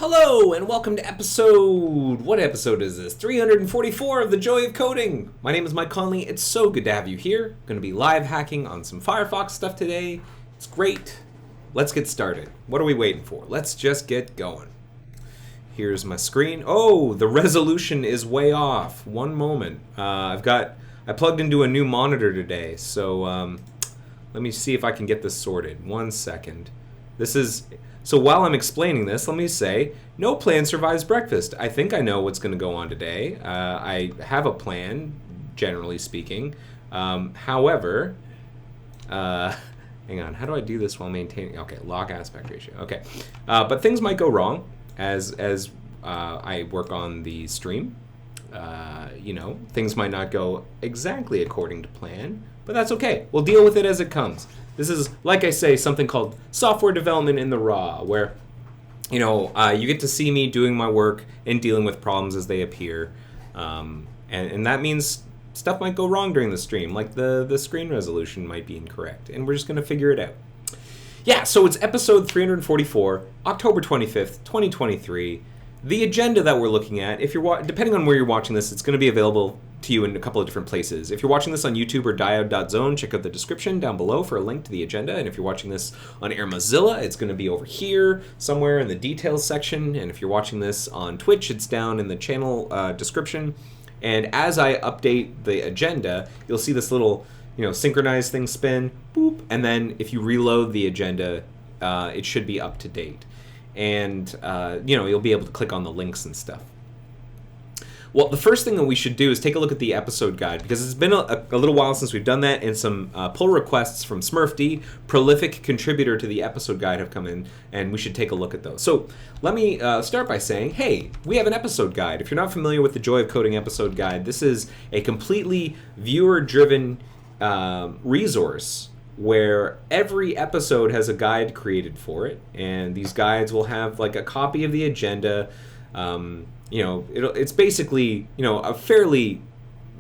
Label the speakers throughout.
Speaker 1: Hello and welcome to what episode is this? 344 of The Joy of Coding. My name is Mike Conley. It's so good to have you here. Going to be live hacking on some Firefox stuff today. It's great. Let's get started. What are we waiting for? Let's just get going. Here's my screen. Oh, the resolution is way off. One moment. I plugged into a new monitor today, so let me see if I can get this sorted. 1 second. So while I'm explaining this, let me say, no plan survives breakfast. I think I know what's going to go on today. I have a plan, generally speaking. However, hang on, how do I do this while maintaining? Okay, log aspect ratio. Okay, but things might go wrong as I work on the stream. Things might not go exactly according to plan, but that's okay. We'll deal with it as it comes. This is, like I say, something called software development in the raw, where, you get to see me doing my work and dealing with problems as they appear. And that means stuff might go wrong during the stream, like the screen resolution might be incorrect, and we're just going to figure it out. Yeah, so it's episode 344, October 25th, 2023. The agenda that we're looking at, if you're depending on where you're watching this, it's going to be available to you in a couple of different places. If you're watching this on YouTube or diode.zone, check out the description down below for a link to the agenda. And if you're watching this on Air Mozilla, it's going to be over here somewhere in the details section. And if you're watching this on Twitch, it's down in the channel description. And as I update the agenda, you'll see this little synchronized thing spin, boop, and then if you reload the agenda, it should be up to date. And you'll be able to click on the links and stuff. Well, the first thing that we should do is take a look at the episode guide, because it's been a little while since we've done that, and some pull requests from SmurfD, prolific contributor to the episode guide, have come in, and we should take a look at those. So let me start by saying, hey, we have an episode guide. If you're not familiar with the Joy of Coding episode guide, this is a completely viewer-driven resource where every episode has a guide created for it, and these guides will have like a copy of the agenda. It's basically a fairly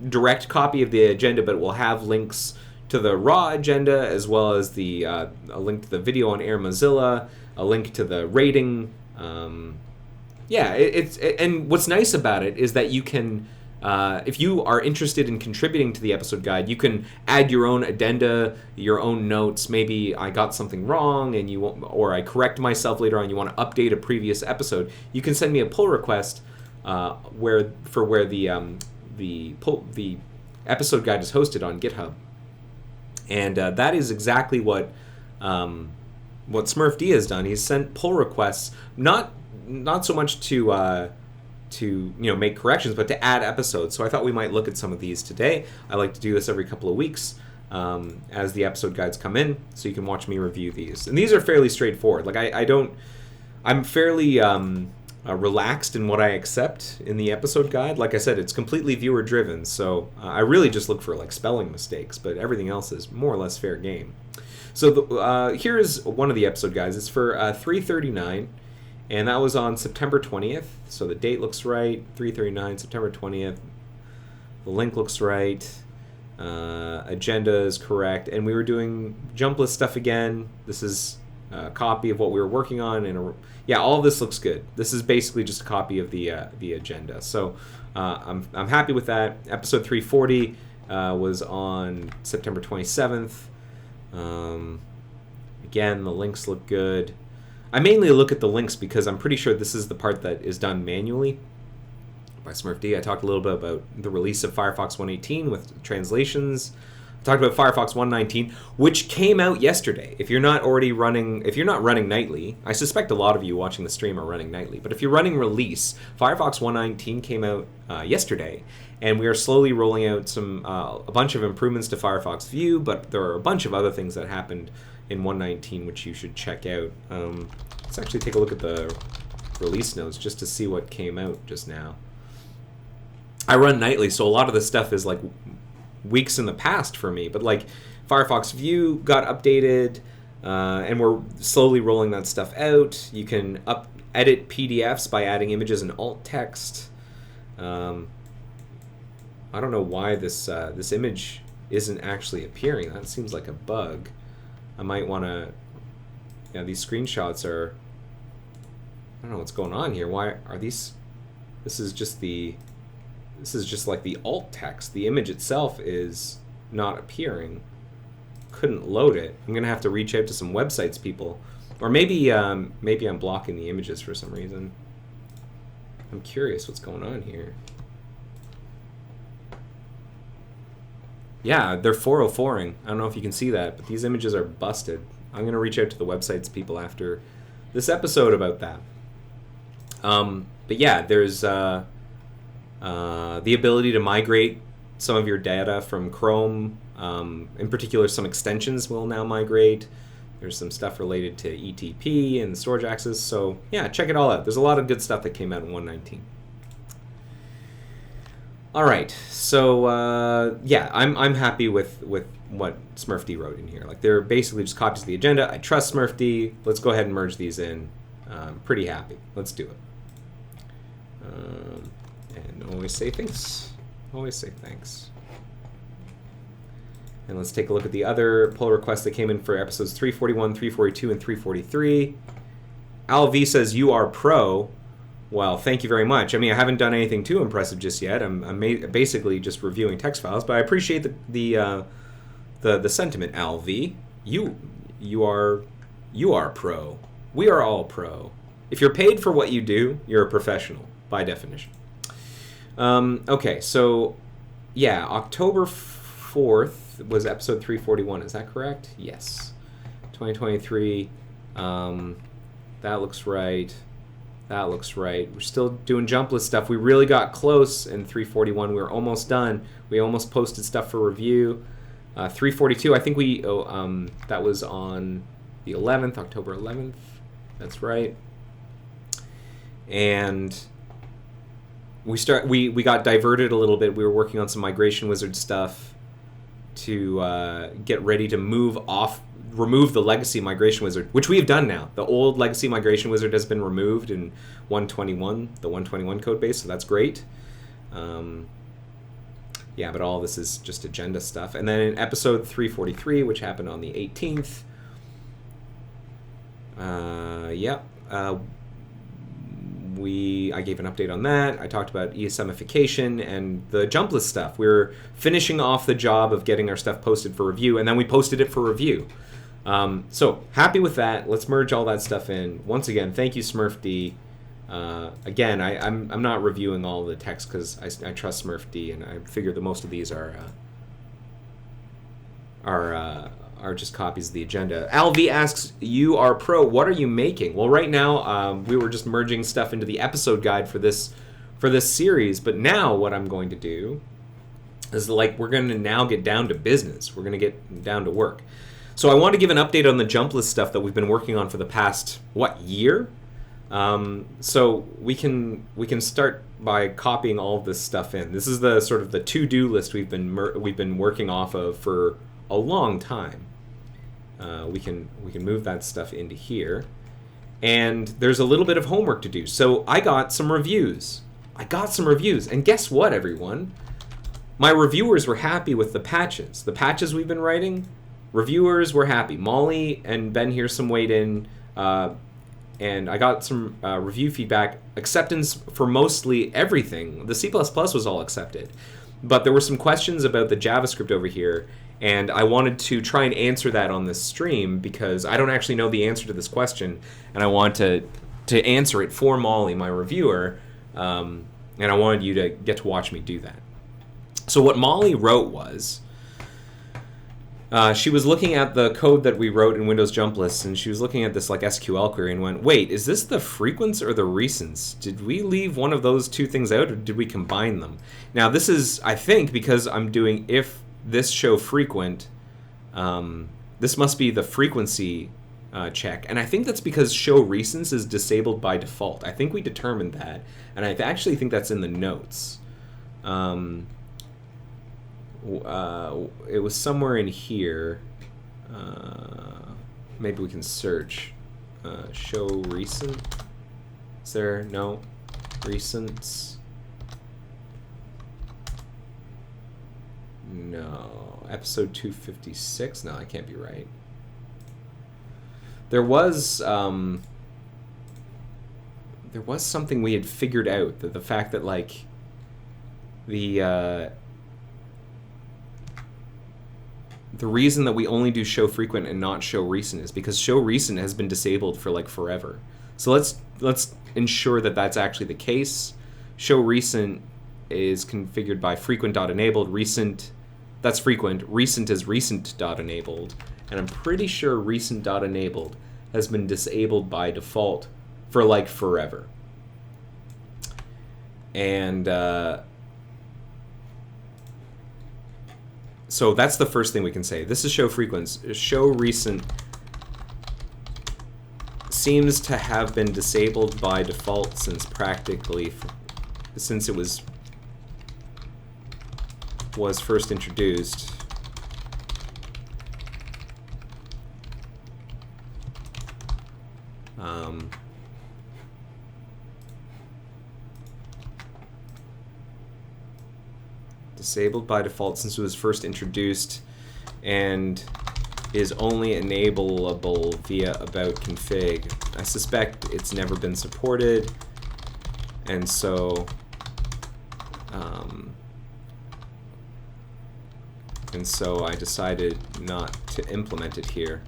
Speaker 1: direct copy of the agenda, but it will have links to the raw agenda, as well as a link to the video on Air Mozilla, a link to the rating. And what's nice about it is that you can, if you are interested in contributing to the episode guide, you can add your own addenda, your own notes. Maybe I got something wrong, or I correct myself later on. You want to update a previous episode. You can send me a pull request where the episode guide is hosted on GitHub, and that is exactly what SmurfD has done. He's sent pull requests, not so much to make corrections, but to add episodes. So I thought we might look at some of these today. I like to do this every couple of weeks as the episode guides come in, so you can watch me review these. And these are fairly straightforward. Like I'm fairly relaxed in what I accept in the episode guide. Like I said, it's completely viewer driven, so I really just look for like spelling mistakes, but everything else is more or less fair game. So here's one of the episode guides. It's for 339. And that was on September 20th, so the date looks right, 339, September 20th. The link looks right, agenda is correct, and we were doing jump list stuff again. This is a copy of what we were working on, and all of this looks good. This is basically just a copy of the agenda, so I'm happy with that. Episode 340 was on September 27th. Again, the links look good. I mainly look at the links because I'm pretty sure this is the part that is done manually by SmurfD. I talked a little bit about the release of Firefox 118 with translations. I talked about Firefox 119, which came out yesterday. If you're not running nightly, I suspect a lot of you watching the stream are running nightly, but if you're running release, Firefox 119 came out yesterday, and we are slowly rolling out a bunch of improvements to Firefox View, but there are a bunch of other things that happened in 119 which you should check out. Let's actually take a look at the release notes just to see what came out just now. I run nightly, so a lot of this stuff is like weeks in the past for me, but like Firefox View got updated, and we're slowly rolling that stuff out. You can edit PDFs by adding images and alt text. I don't know why this image isn't actually appearing. That seems like a bug. I might want to... these screenshots are I don't know what's going on here. Why are these? This is just like the alt text. The image itself is not appearing. Couldn't load it. I'm gonna have to reach out to some websites people, or maybe I'm blocking the images for some reason. I'm curious what's going on here. Yeah, they're 404ing. I don't know if you can see that, but these images are busted. I'm gonna reach out to the websites people after this episode about that. But yeah, there's the ability to migrate some of your data from Chrome. In particular, some extensions will now migrate. There's some stuff related to ETP and storage access. So yeah, check it all out. There's a lot of good stuff that came out in 1.19. All right, so yeah, I'm happy with what SmurfD wrote in here. Like, they're basically just copies of the agenda. I trust SmurfD. Let's go ahead and merge these in. Pretty happy. Let's do it. And always say thanks. Always say thanks. And let's take a look at the other pull requests that came in for episodes 341, 342, and 343. Al V says, "You are pro." Well, thank you very much. I mean, I haven't done anything too impressive just yet. I'm basically just reviewing text files, but I appreciate the sentiment, Al V. You are pro. We are all pro. If you're paid for what you do, you're a professional by definition. Okay, so yeah, October 4th was episode 341. Is that correct? Yes. 2023. That looks right. That looks right. We're still doing jump list stuff. We really got close in 341. We were almost done. We almost posted stuff for review. 342, I think that was on the 11th, October 11th. That's right. And we got diverted a little bit. We were working on some Migration Wizard stuff to get ready to remove the legacy Migration Wizard, which we have done now. The old legacy Migration Wizard has been removed in 121, the 121 code base, so that's great. Yeah, but all this is just agenda stuff. And then in episode 343, which happened on the 18th, I gave an update on that. I talked about ESMification and the jump list stuff. We're finishing off the job of getting our stuff posted for review, and then we posted it for review. So happy with that. Let's merge all that stuff in. Once again, thank you, SmurfD. Again, I'm not reviewing all the text because I trust SmurfD, and I figure that most of these are just copies of the agenda. Alv asks, "You are pro. What are you making?" Well, right now we were just merging stuff into the episode guide for this series, but now what I'm going to do is we're going to now get down to business. We're going to get down to work. So I want to give an update on the jump list stuff that we've been working on for the past year. So we can start by copying all of this stuff in. This is the sort of the to-do list we've been working off of for a long time. We can move that stuff into here, and there's a little bit of homework to do. So I got some reviews. And guess what, everyone? My reviewers were happy with the patches. The patches we've been writing. Reviewers were happy. Molly and Ben here some weighed in, and I got some review feedback. Acceptance for mostly everything. The C++ was all accepted, but there were some questions about the JavaScript over here, and I wanted to try and answer that on this stream because I don't actually know the answer to this question, and I want to answer it for Molly, my reviewer, and I wanted you to get to watch me do that. So what Molly wrote was, she was looking at the code that we wrote in Windows Jump Lists, and she was looking at this SQL query and went, "Wait, is this the frequents or the recents? Did we leave one of those two things out, or did we combine them?" Now this is, I think, because I'm doing if this show frequent, this must be the frequency check, and I think that's because show recents is disabled by default. I think we determined that, and I actually think that's in the notes. It was somewhere in here. Maybe we can search. Show recent. Is there? No. Recents. No. Episode 256? No, that can't be right. There was there was something we had figured out, that the fact that like the reason that we only do show frequent and not show recent is because show recent has been disabled for like forever. So let's ensure that that's actually the case. Show recent is configured by frequent.enabled. Recent, that's frequent. Recent is recent.enabled. And I'm pretty sure recent.enabled has been disabled by default for like forever. And so that's the first thing we can say. This is show frequent. Show recent seems to have been disabled by default since it was first introduced. Disabled by default since it was first introduced, and is only enableable via about config. I suspect it's never been supported, and so I decided not to implement it here.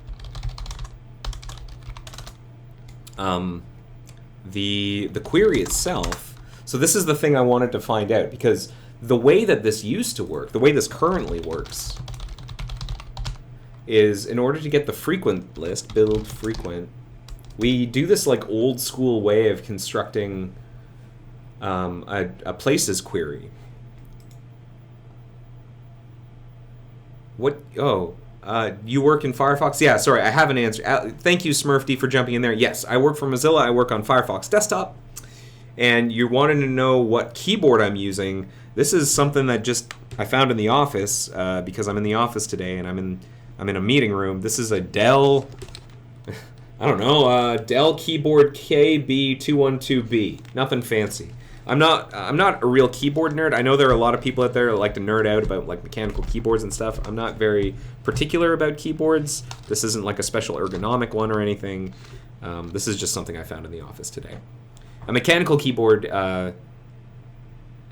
Speaker 1: The query itself, so this is the thing I wanted to find out, because the way that this used to work, the way this currently works, is in order to get the frequent list, build frequent, we do this like old school way of constructing a places query. What? Oh, you work in Firefox? Yeah, sorry, I have an answer. Thank you, Smurfd, for jumping in there. Yes, I work for Mozilla. I work on Firefox Desktop. And you're wanting to know what keyboard I'm using. This is something that just I found in the office because I'm in the office today and I'm in a meeting room. This is a Dell, I don't know, Dell keyboard KB212B. Nothing fancy. I'm not a real keyboard nerd. I know there are a lot of people out there that like to nerd out about like mechanical keyboards and stuff. I'm not very particular about keyboards. This isn't like a special ergonomic one or anything. This is just something I found in the office today. A mechanical keyboard, I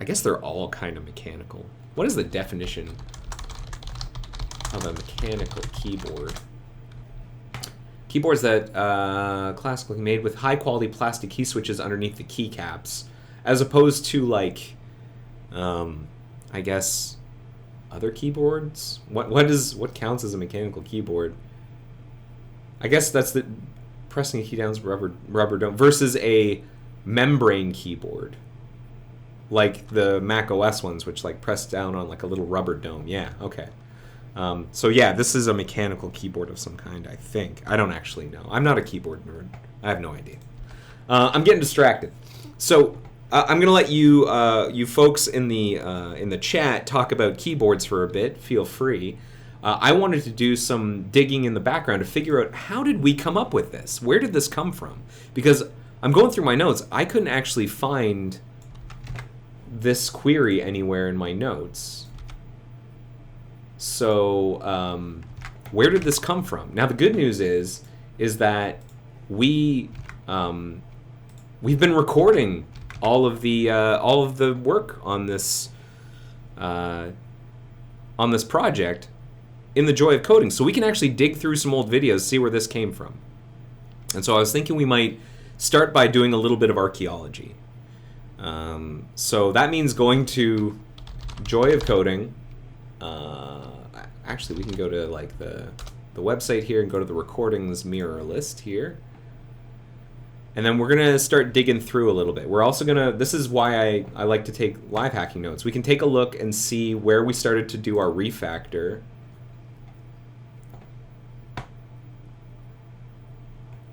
Speaker 1: guess they're all kind of mechanical. What is the definition of a mechanical keyboard? Keyboards that classically made with high-quality plastic key switches underneath the keycaps, as opposed to like, I guess, other keyboards. What counts as a mechanical keyboard? I guess that's the pressing a key down rubber dome versus a membrane keyboard, like the Mac OS ones, which like press down on like a little rubber dome. Yeah, okay. So yeah, this is a mechanical keyboard of some kind, I think. I don't actually know. I'm not a keyboard nerd. I have no idea. I'm getting distracted. So I'm gonna let you you folks in the chat talk about keyboards for a bit. Feel free. I wanted to do some digging in the background to figure out how did we come up with this? Where did this come from? Because I'm going through my notes. I couldn't actually find this query anywhere in my notes. So where did this come from? Now the good news is that we've been recording all of the work on this project in the joy of coding, so we can actually dig through some old videos, see where this came from. And so I was thinking we might start by doing a little bit of archaeology. So that means going to Joy of Coding. Actually, we can go to like the website here and go to the recordings mirror list here. And then we're going to start digging through a little bit. We're also going to, this is why I like to take live hacking notes. We can take a look and see where we started to do our refactor.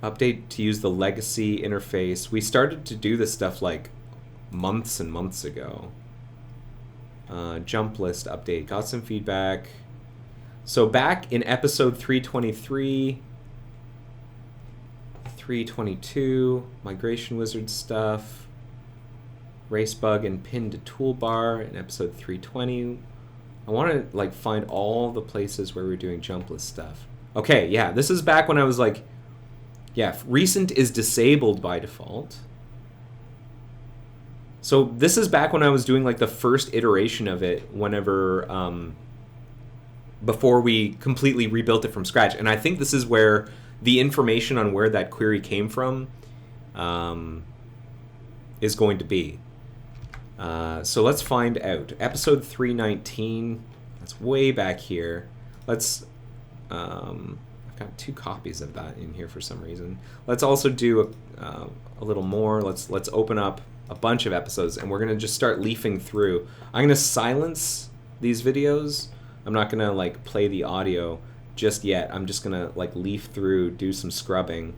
Speaker 1: Update to use the legacy interface. We started to do this stuff like months and months ago. Jump list update. Got some feedback. So back in episode 323, 322, migration wizard stuff, race bug and pin to toolbar in episode 320. I want to like find all the places where we're doing jump list stuff. Okay, yeah, this is back when I was like, yeah, recent is disabled by default. So this is back when I was doing like the first iteration of it, whenever before we completely rebuilt it from scratch. And I think this is where the information on where that query came from is going to be. So let's find out. Episode 319. That's way back here. Let's. I've got 2 copies of that in here for some reason. Let's also do a little more. Let's open up a bunch of episodes, and we're gonna just start leafing through. I'm gonna silence these videos. I'm not gonna like play the audio just yet. I'm just gonna like leaf through, do some scrubbing.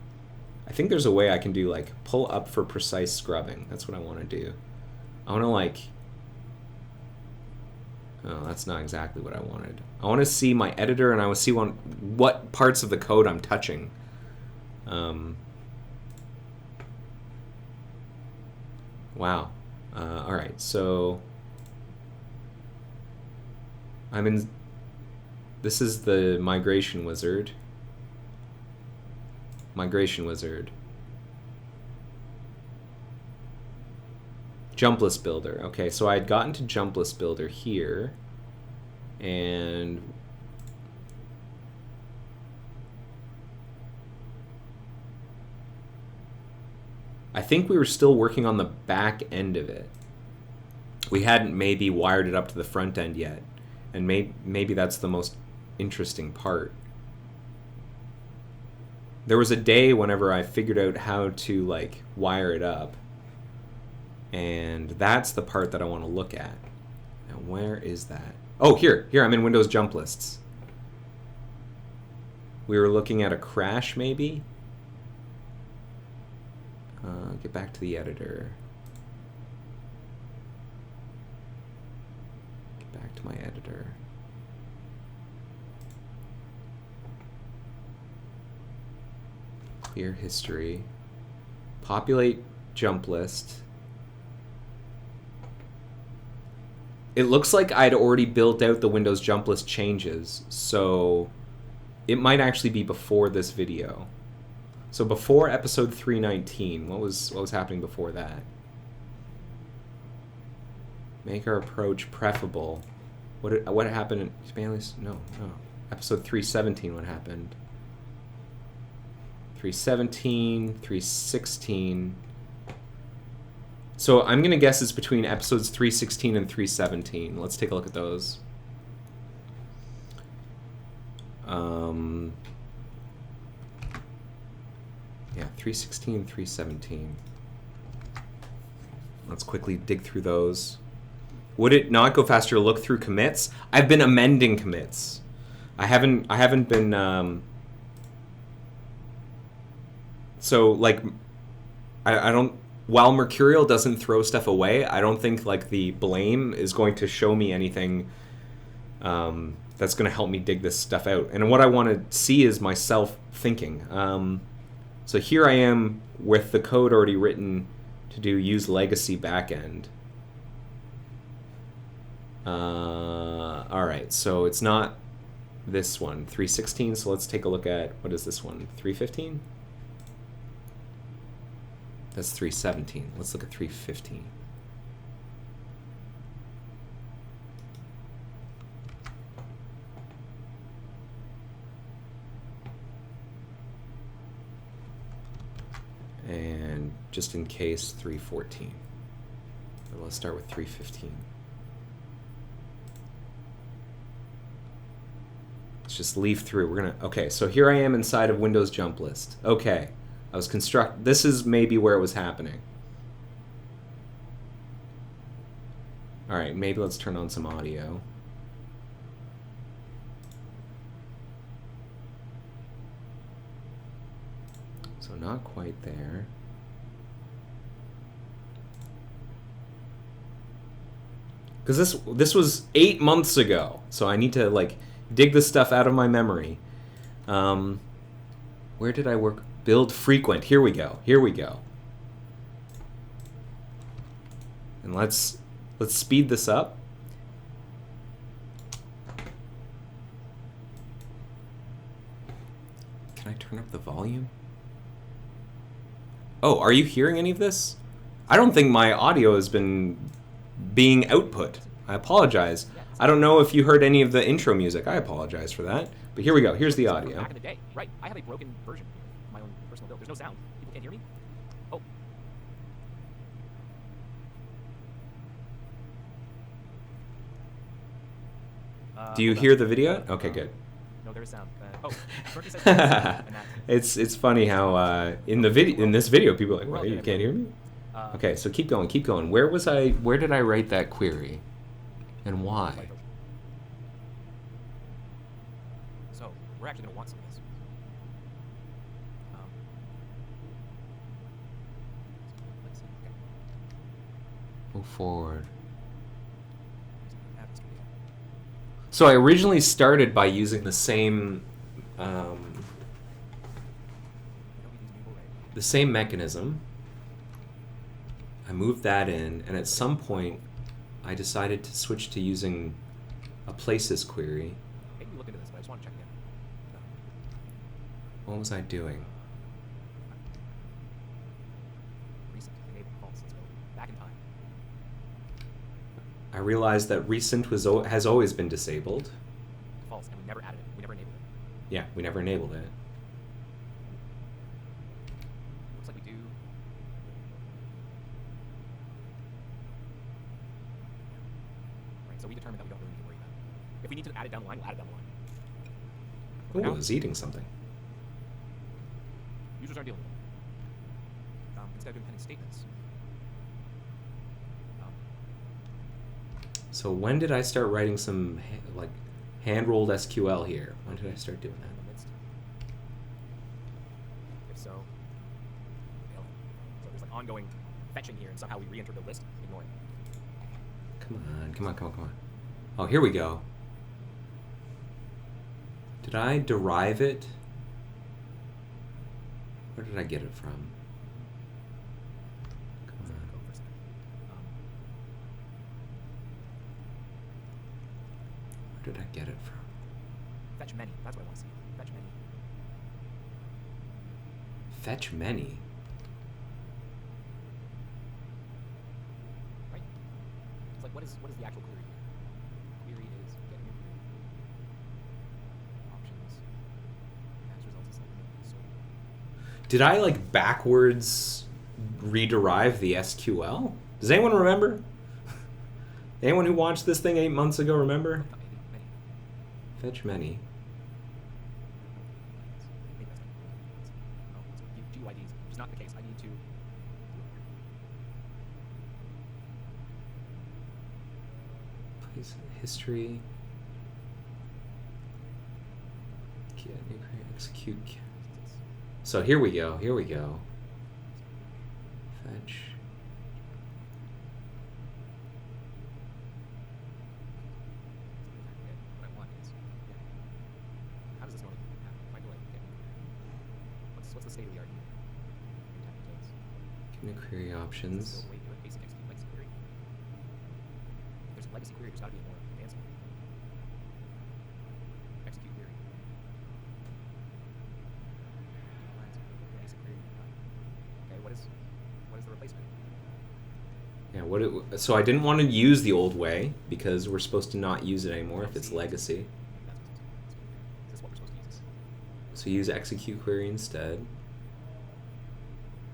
Speaker 1: I think there's a way I can do like pull up for precise scrubbing. That's what I want to do. I want to like. Oh, that's not exactly what I wanted. I want to see my editor, and I want to see what parts of the code I'm touching. Wow. All right, so I'm in. This is the migration wizard. Migration wizard. Jump list builder. Okay, so I had gotten to jump list builder here, and I think we were still working on the back end of it. We hadn't maybe wired it up to the front end yet, and maybe that's the most interesting part. There was a day whenever I figured out how to like wire it up. And that's the part that I want to look at. Now, where is that? Oh, here, I'm in Windows jump lists. We were looking at a crash, maybe? Get back to the editor. Get back to my editor. Clear history. Populate jump list. It looks like I'd already built out the Windows jump list changes, so it might actually be before this video. So before episode 319, what was happening before that? Make our approach preferable. What happened in Spanish? No. Episode 317, what happened? 317, 316. So I'm going to guess it's between episodes 316 and 317. Let's take a look at those. Yeah, 316, 317. Let's quickly dig through those. Would it not go faster to look through commits? I've been amending commits. I haven't been so like I don't. While Mercurial doesn't throw stuff away, I don't think like the blame is going to show me anything that's going to help me dig this stuff out. And what I want to see is myself thinking. So here I am with the code already written to do use legacy backend. All right, so it's not this one, 316. So let's take a look at, what is this one, 315? That's 317. Let's look at 315. And just in case, 314. But let's start with 315. Let's just leaf through. Okay, so here I am inside of Windows jump list. Okay. This is maybe where it was happening. All right, maybe let's turn on some audio. So not quite there. Because this was 8 months ago, so I need to like dig this stuff out of my memory. Where did I work? Build frequent. Here we go. And let's speed this up. Can I turn up the volume? Oh, are you hearing any of this? I don't think my audio has been being output. I apologize. I don't know if you heard any of the intro music. I apologize for that. But here we go. Here's the audio.
Speaker 2: Back in the day, right? I have a broken version of my own personal build. There's no sound. People can't hear me. Oh.
Speaker 1: Do you hear the video? Okay, good.
Speaker 2: No, there is sound. Berkeley says and that's
Speaker 1: It's funny how in this video people are like, "What? You can't hear me?" Okay, so keep going, keep going. Where did I write that query, and why?
Speaker 2: So we're actually going to want some of this. Let's see. Okay.
Speaker 1: Move forward. So I originally started by using the same mechanism. I moved that in, and at some point I decided to switch to using a places query.
Speaker 2: Maybe look into this, but I just want to check again. No.
Speaker 1: What was I doing?
Speaker 2: Recent, enable, false, let's go back in time.
Speaker 1: I realized that recent has always been disabled.
Speaker 2: False, and we never added it. We never enabled it.
Speaker 1: Yeah, we never enabled it.
Speaker 2: Looks like we do. Right, so we determined that we don't really need to worry about it. If we need to add it down the line, we'll add it down the line.
Speaker 1: Oh, I was eating something.
Speaker 2: Users aren't dealing with it. Instead of doing pending statements.
Speaker 1: So when did I start writing some hand-rolled SQL here? When did I start doing that?
Speaker 2: In the midst. If so, fail it. So there's like ongoing fetching here, and somehow we re-enter the list. Ignore it.
Speaker 1: Come on, come on, come on, come on. Oh, here we go. Did I derive it? Where did I get it from? Come on. Where did I get it from?
Speaker 2: Fetch many. That's what I want to see. Fetch many.
Speaker 1: Fetch many?
Speaker 2: Right? It's like, what is the actual query here? Query is get new query. Options. As results is like so.
Speaker 1: Did I backwards rederive the SQL? Does anyone remember? Anyone who watched this thing 8 months ago remember? Fetch many.
Speaker 2: GUIDs, which is not the case. I need to.
Speaker 1: Place history. Execute. So here we go. Here we go. Fetch.
Speaker 2: What's the state of the art?
Speaker 1: New query options.
Speaker 2: Basic execute legacy query. If there's a legacy query, there's got to be a more advanced one. Execute query. Basic query. Okay, what is the replacement?
Speaker 1: Yeah, so I didn't want to use the old way because we're supposed to not use it anymore if it's legacy.
Speaker 2: Is this what we're supposed to use?
Speaker 1: So use execute query instead.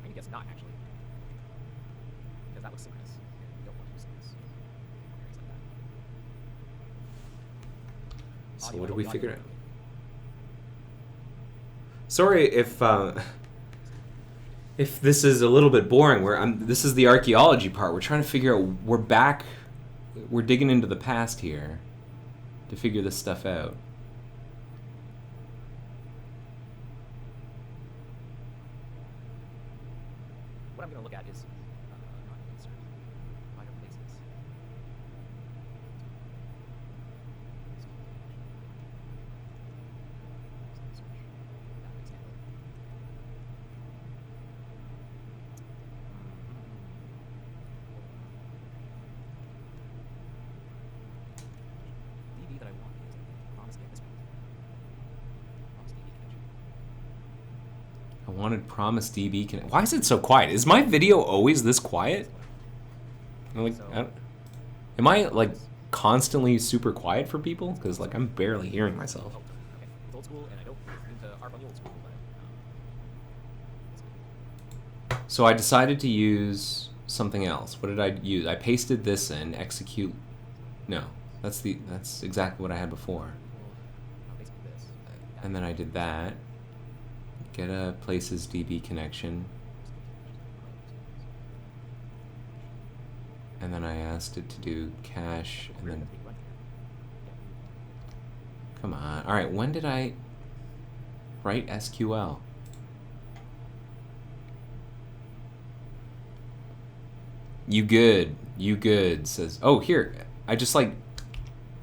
Speaker 2: I guess not actually, because that looks synchronous. You don't want to use synchronous queries like that.
Speaker 1: So what did we figure out? Sorry if this is a little bit boring. This is the archaeology part. We're trying to figure out. We're digging into the past here to figure this stuff out.
Speaker 2: What I'm going to look at is not insert minor places. DB that I want is promise
Speaker 1: wanted promise DB connect. Why is it so quiet? Is my video always this quiet? Like, am I like constantly super quiet for people? Because like I'm barely hearing myself.
Speaker 2: Oh, okay. It's old school, and I don't mean to harp on the old school, but
Speaker 1: So I decided to use something else. What did I use? I pasted this in, execute. No, that's exactly what I had before.
Speaker 2: basically this.
Speaker 1: And then I did that. Get a places DB connection. And then I asked it to do cache, and then... Come on. Alright, when did I write SQL? You good, says... Oh, here. I just, like,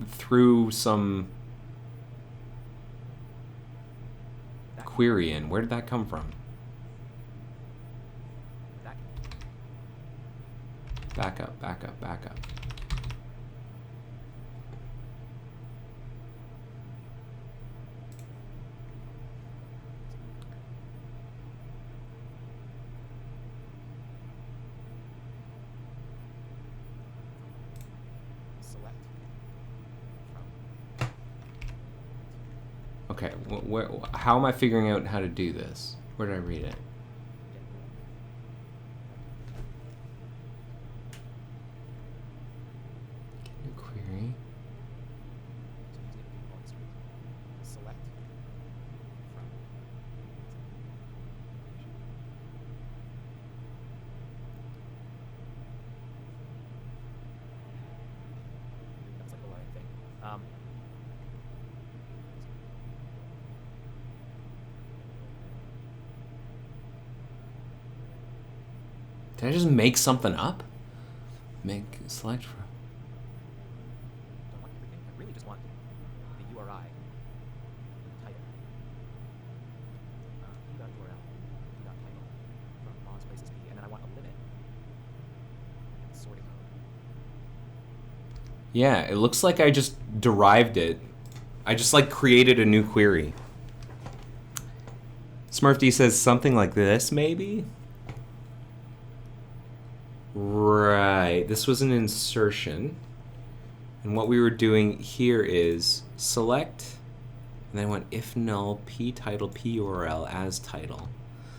Speaker 1: threw some query in. Where did that come from? Back up.
Speaker 2: Select
Speaker 1: Okay, how am I figuring out how to do this? Where did I read it? New query.
Speaker 2: Select from. That's like a learning thing.
Speaker 1: Did I just make something up? Select from.
Speaker 2: Don't want everything. I really just want the URI, title, p.url, p.title from moz places p, and then I want a limit and sorting mode.
Speaker 1: Yeah, it looks like I just derived it. I just like created a new query. SmurfD says something like this, maybe? Right, this was an insertion. And what we were doing here is select, and then I went if null p title p URL as title.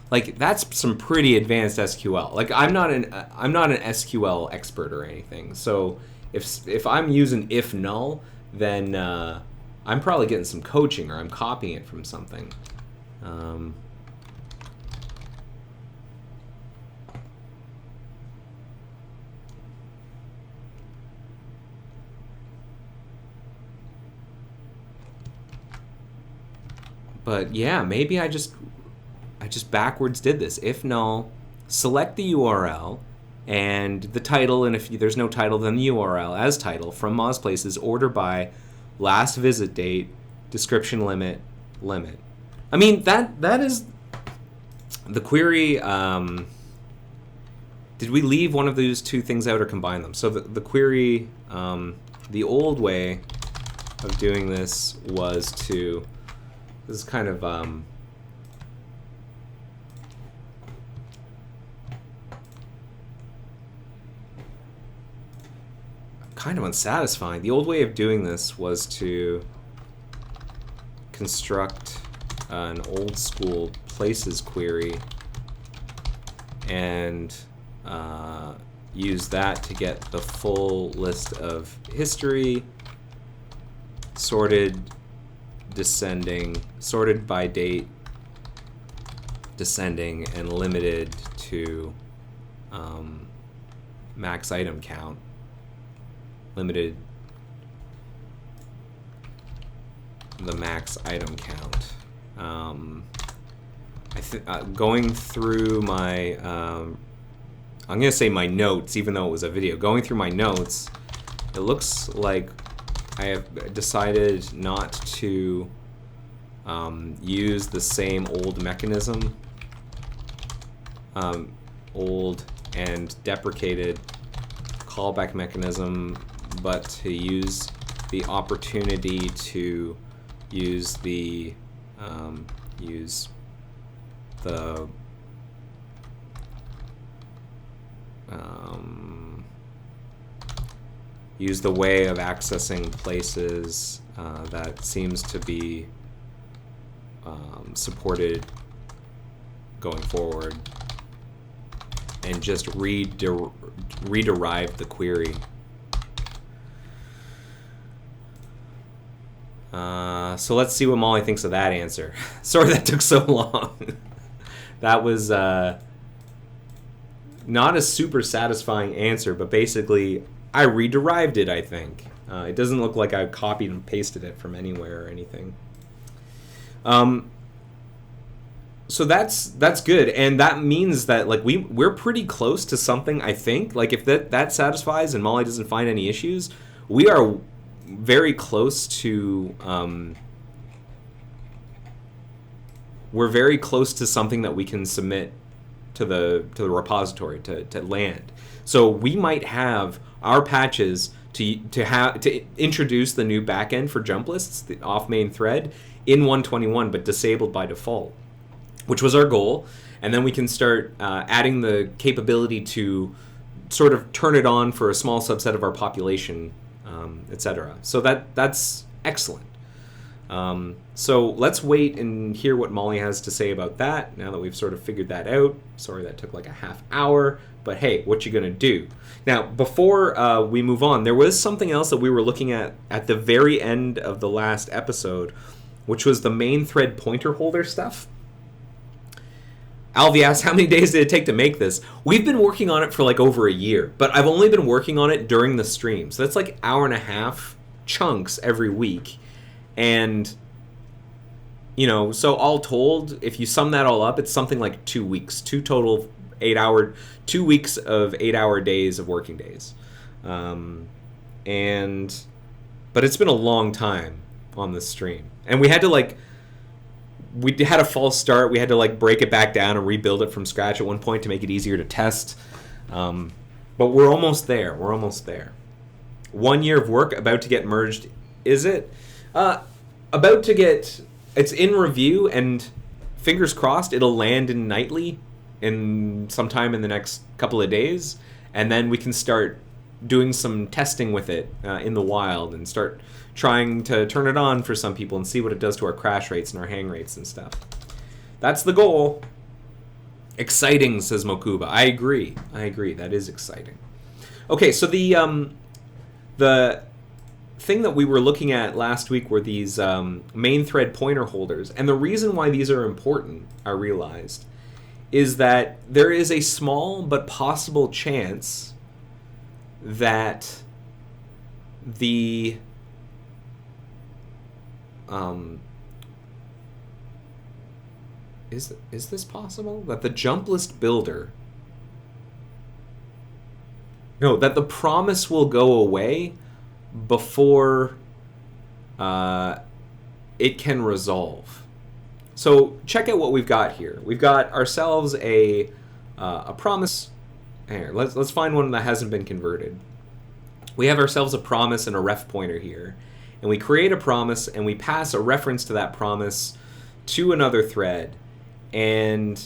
Speaker 1: Like that's some pretty advanced SQL. Like I'm not an SQL expert or anything. So if I'm using if null, then I'm probably getting some coaching or I'm copying it from something. But yeah, maybe I just backwards did this. If null, select the URL and the title, and if there's no title, then the URL as title from Moz Places, order by, last visit date, description limit. I mean that is the query. Did we leave one of those two things out or combine them? So the query, the old way of doing this was to. This is kind of unsatisfying. The old way of doing this was to construct an old school places query and use that to get the full list of history, sorted descending, sorted by date, descending, and limited to max item count. Limited the max item count. Going through my, I'm gonna say my notes, even though it was a video. Going through my notes, it looks like I have decided not to use the same old mechanism, old and deprecated callback mechanism, but to use the opportunity to use the use the way of accessing places that seems to be supported going forward, and just rederive the query. So let's see what Molly thinks of that answer. Sorry that took so long. That was not a super satisfying answer, but basically I rederived it, I think. It doesn't look like I copied and pasted it from anywhere or anything. So that's good, and that means that like we're pretty close to something, I think. Like if that satisfies and Molly doesn't find any issues, we are very close to we're very close to something that we can submit to the repository to land. So we might have our patches to introduce the new backend for jump lists, the off main thread, in 121, but disabled by default, which was our goal. And then we can start adding the capability to sort of turn it on for a small subset of our population, etc. So that's excellent. So let's wait and hear what Molly has to say about that, now that we've sort of figured that out. Sorry that took like a half hour, but hey, what you gonna do? Now, before we move on, there was something else that we were looking at the very end of the last episode, which was the main thread pointer holder stuff. Alvi asked, how many days did it take to make this? We've been working on it for like over a year, but I've only been working on it during the stream. So that's like hour and a half chunks every week. And, you know, so all told, if you sum that all up, it's something like 2 weeks, 2 weeks of 8-hour days of working days. But it's been a long time on this stream. And we had to we had a false start. We had to break it back down and rebuild it from scratch at one point to make it easier to test. But we're almost there. We're almost there. 1 year of work about to get merged, is it? About to get... It's in review, and fingers crossed it'll land in nightly in sometime in the next couple of days, and then we can start doing some testing with it in the wild and start trying to turn it on for some people and see what it does to our crash rates and our hang rates and stuff. That's the goal. Exciting, says Mokuba. I agree. That is exciting. Okay, so the thing that we were looking at last week were these main thread pointer holders. And the reason why these are important, I realized, is that there is a small but possible chance that the is this possible? That the jump list builder... No, that the promise will go away before it can resolve. So check out what we've got here. We've got ourselves a promise. Here, let's find one that hasn't been converted. We have ourselves a promise and a ref pointer here. And we create a promise and we pass a reference to that promise to another thread. And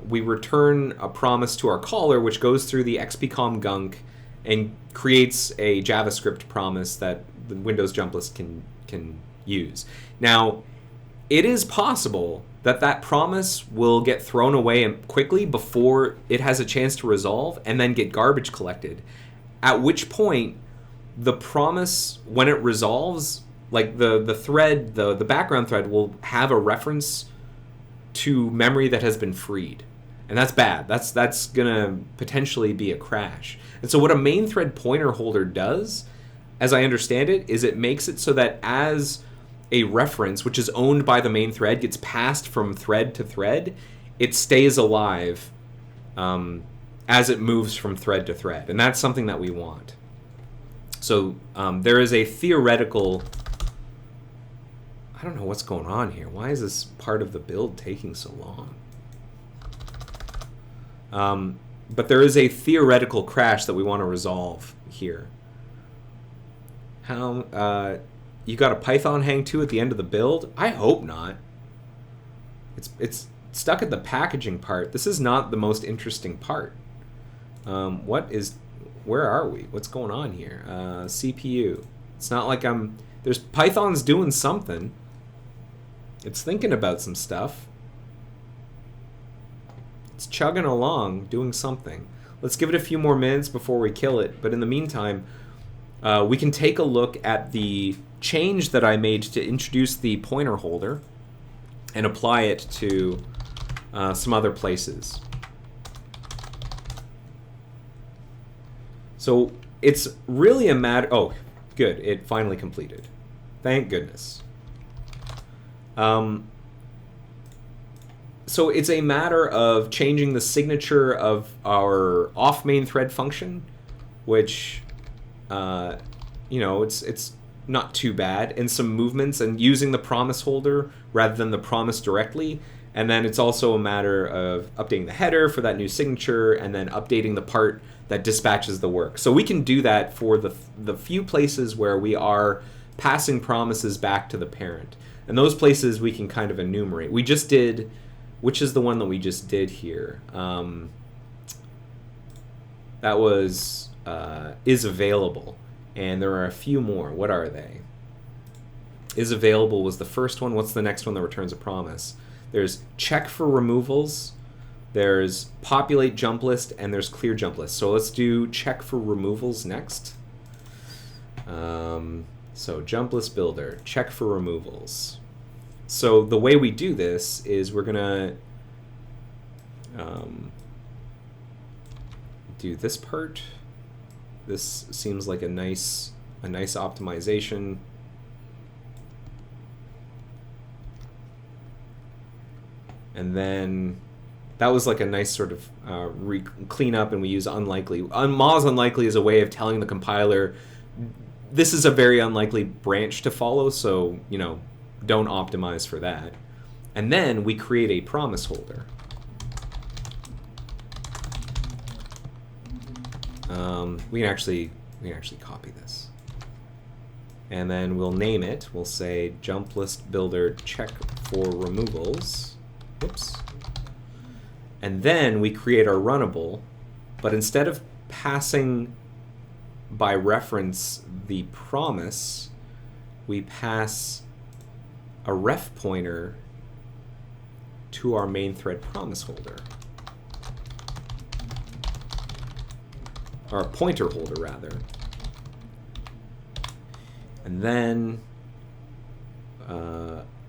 Speaker 1: we return a promise to our caller, which goes through the xpcom gunk and creates a JavaScript promise that the Windows jump list can use. Now, it is possible that that promise will get thrown away quickly before it has a chance to resolve and then get garbage collected, at which point the promise, when it resolves, like the thread, the background thread will have a reference to memory that has been freed. And that's bad. That's going to potentially be a crash. And so what a main thread pointer holder does, as I understand it, is it makes it so that as a reference, which is owned by the main thread, gets passed from thread to thread, it stays alive as it moves from thread to thread. And that's something that we want. So there is a theoretical... I don't know what's going on here. Why is this part of the build taking so long? But there is a theoretical crash that we want to resolve here. How you got a Python hang too at the end of the build? I hope not. It's stuck at the packaging part. This is not the most interesting part. Where are we? What's going on here? CPU. It's not like Python's doing something. It's thinking about some stuff. It's chugging along, doing something. Let's give it a few more minutes before we kill it. But in the meantime, we can take a look at the change that I made to introduce the pointer holder and apply it to some other places. So it's really a matter... Oh, good. It finally completed. Thank goodness. So it's a matter of changing the signature of our off main thread function, which, you know, it's not too bad, and some movements, and using the promise holder rather than the promise directly. And then it's also a matter of updating the header for that new signature, and then updating the part that dispatches the work. So we can do that for the few places where we are passing promises back to the parent. And those places we can kind of enumerate. We just did... Which is the one that we just did here? That was is available, and there are a few more. What are they? Is available was the first one. What's the next one that returns a promise? There's check for removals, there's populate jump list, and there's clear jump list. So let's do check for removals next. So jump list builder, check for removals. So the way we do this is we're gonna do this part. This seems like a nice optimization. And then that was like a nice sort of clean up, and we use unlikely. Moz unlikely is a way of telling the compiler this is a very unlikely branch to follow, so you know, don't optimize for that. And then we create a promise holder. We can actually copy this. And then we'll name it. We'll say jump list builder check for removals. Whoops. And then we create our runnable, but instead of passing by reference the promise, we pass a ref pointer to our main thread promise holder. Or a pointer holder, rather. And then,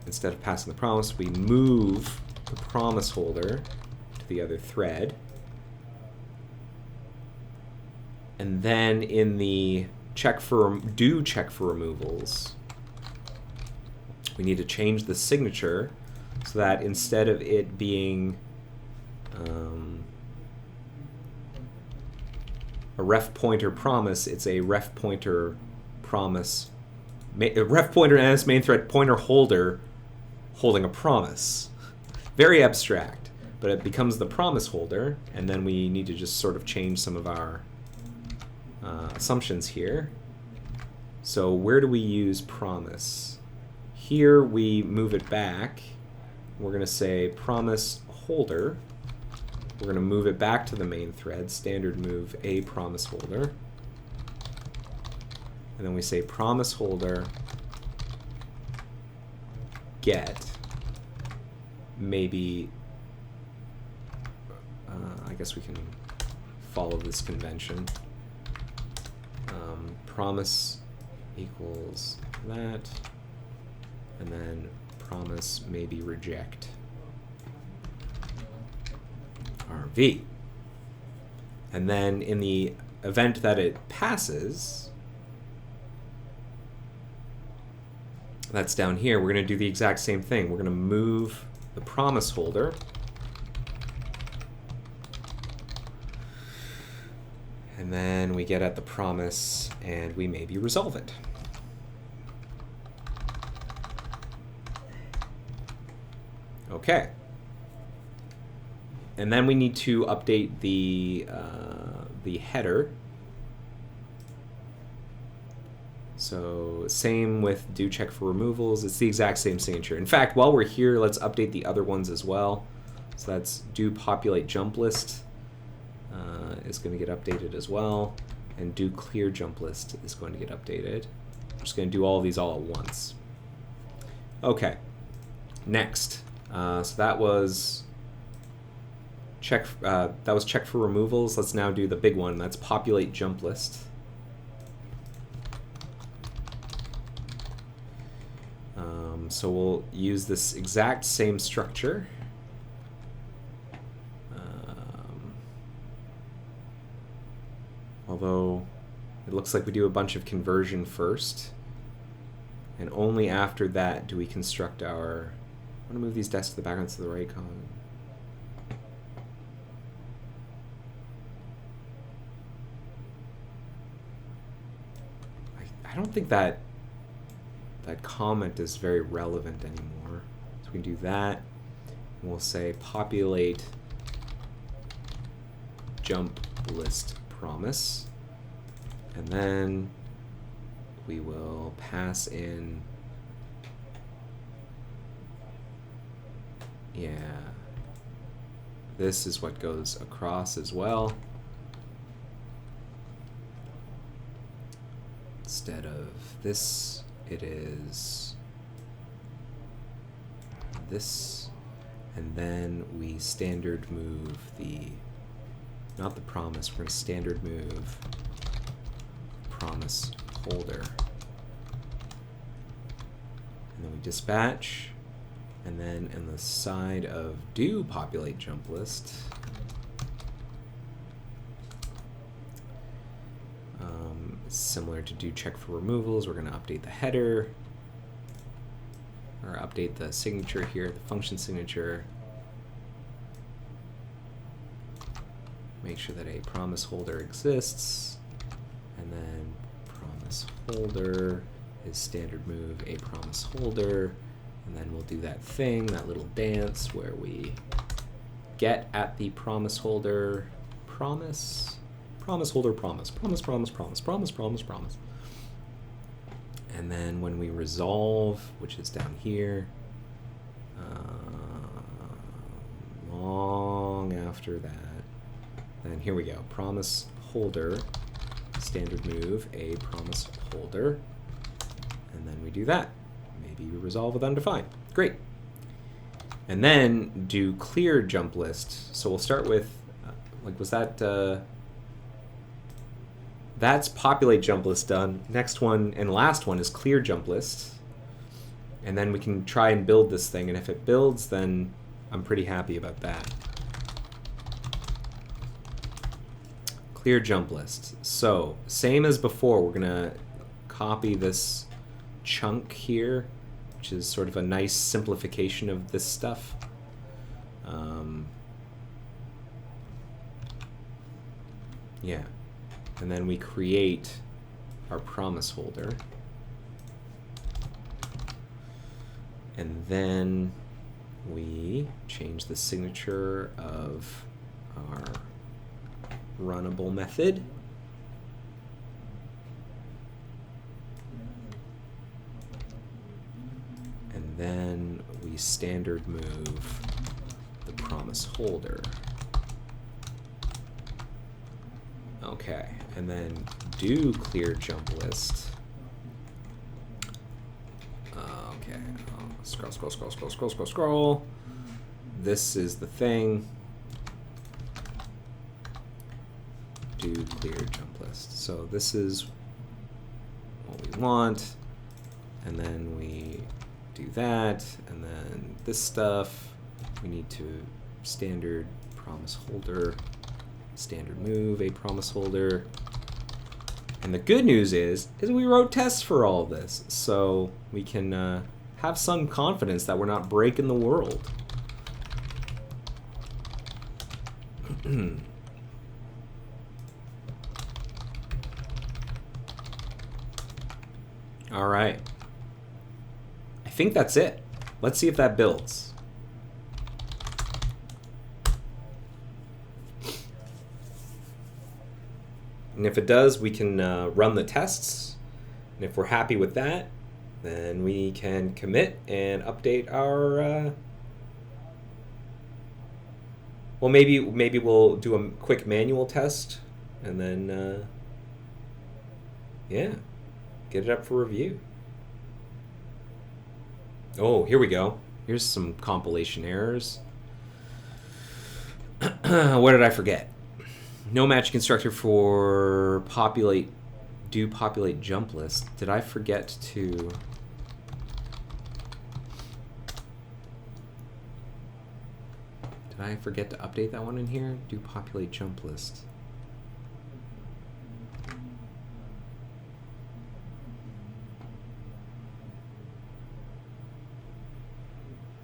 Speaker 1: instead of passing the promise, we move the promise holder to the other thread. And then in the check for removals, we need to change the signature so that instead of it being a ref pointer promise, it's a ref pointer promise, a ref pointer NS main thread pointer holder holding a promise. Very abstract, but it becomes the promise holder, and then we need to just sort of change some of our assumptions here. So where do we use promise? Here we move it back. We're going to say promise holder. We're going to move it back to the main thread, standard move a promise holder. And then we say promise holder get maybe, I guess we can follow this convention. Promise equals that, and then promise maybe reject RV. And then in the event that it passes, that's down here, we're going to do the exact same thing. We're going to move the promise holder and then we get at the promise and we maybe resolve it. Okay. And then we need to update the header. So same with do check for removals. It's the exact same signature. In fact, while we're here, let's update the other ones as well. So that's do populate jump list. is going to get updated as well, and do clear jump list is going to get updated. I'm just going to do all of these all at once. Okay, next. So that was check for removals. Let's now do the big one. That's populate jump list. So we'll use this exact same structure. Although it looks like we do a bunch of conversion first, and only after that do we construct our... I want to move these desks to the background to the right column. I don't think that comment is very relevant anymore. So we can do that, and we'll say populate jump list promise, and then we will pass in, yeah, this is what goes across as well. Instead of this, it is this, and then we standard move the, not the promise, we're going to standard move promise holder. And then we dispatch, and then in the side of do populate jump list, similar to do check for removals, we're going to update the header, or update the signature here, the function signature. Make sure that a promise holder exists, and then promise holder is standard move a promise holder, and then we'll do that thing, that little dance where we get at the promise holder, promise holder, promise. And then when we resolve, which is down here, long after that, then here we go, promise holder, standard move a promise holder, and then we do that. Maybe we resolve with undefined. Great. And then do clear jump list. So we'll start with, like, was that, that's populate jump list done. Next one and last one is clear jump list. And then we can try and build this thing, and if it builds, then I'm pretty happy about that. Clear jump list. So same as before, we're gonna copy this chunk here, which is sort of a nice simplification of this stuff. Yeah. And then we create our promise holder. And then we change the signature of our runnable method. And then we standard move the promise holder. Okay, and then do clear jump list. Okay, scroll. This is the thing. Do clear jump list. So this is what we want, and then we do that, and then this stuff we need to standard promise holder, standard move a promise holder. And the good news is we wrote tests for all of this, so we can have some confidence that we're not breaking the world. All right. I think that's it. Let's see if that builds. And if it does, we can run the tests. And if we're happy with that, then we can commit and update our Well, maybe we'll do a quick manual test, and then yeah, get it up for review. Oh, here we go. Here's some compilation errors. What did I forget? No match constructor for do populate jump list. Did I forget to? Did I forget to update that one in here? Do populate jump list.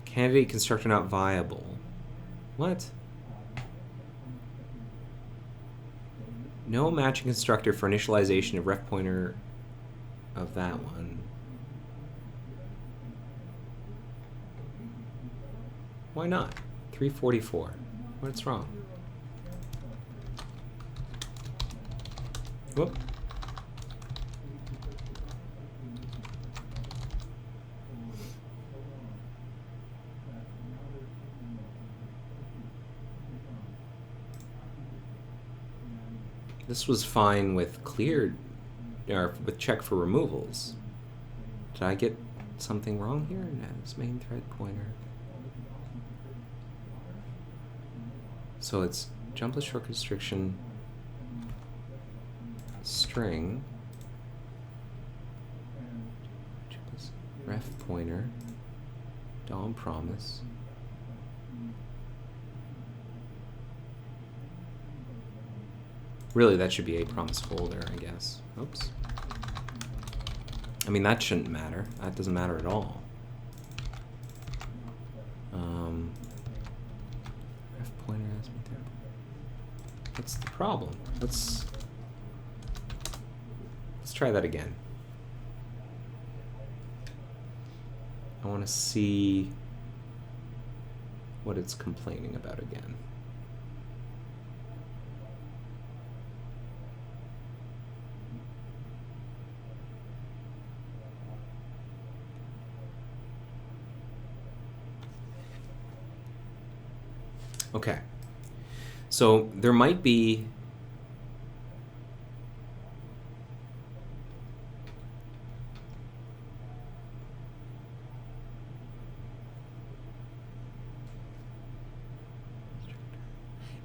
Speaker 1: Candidate constructor not viable. What? No matching constructor for initialization of ref pointer of that one. Why not? 344. What's wrong? Whoop. This was fine with cleared, or with check for removals. Did I get something wrong here? As main thread pointer. So it's jumpless short constriction string, jumpless ref pointer, DOM promise. Really, that should be a promise folder, I guess. Oops. I mean, that shouldn't matter. That doesn't matter at all. Ref pointer has been there. What's the problem? Let's try that again. I want to see what it's complaining about again. Okay, so there might be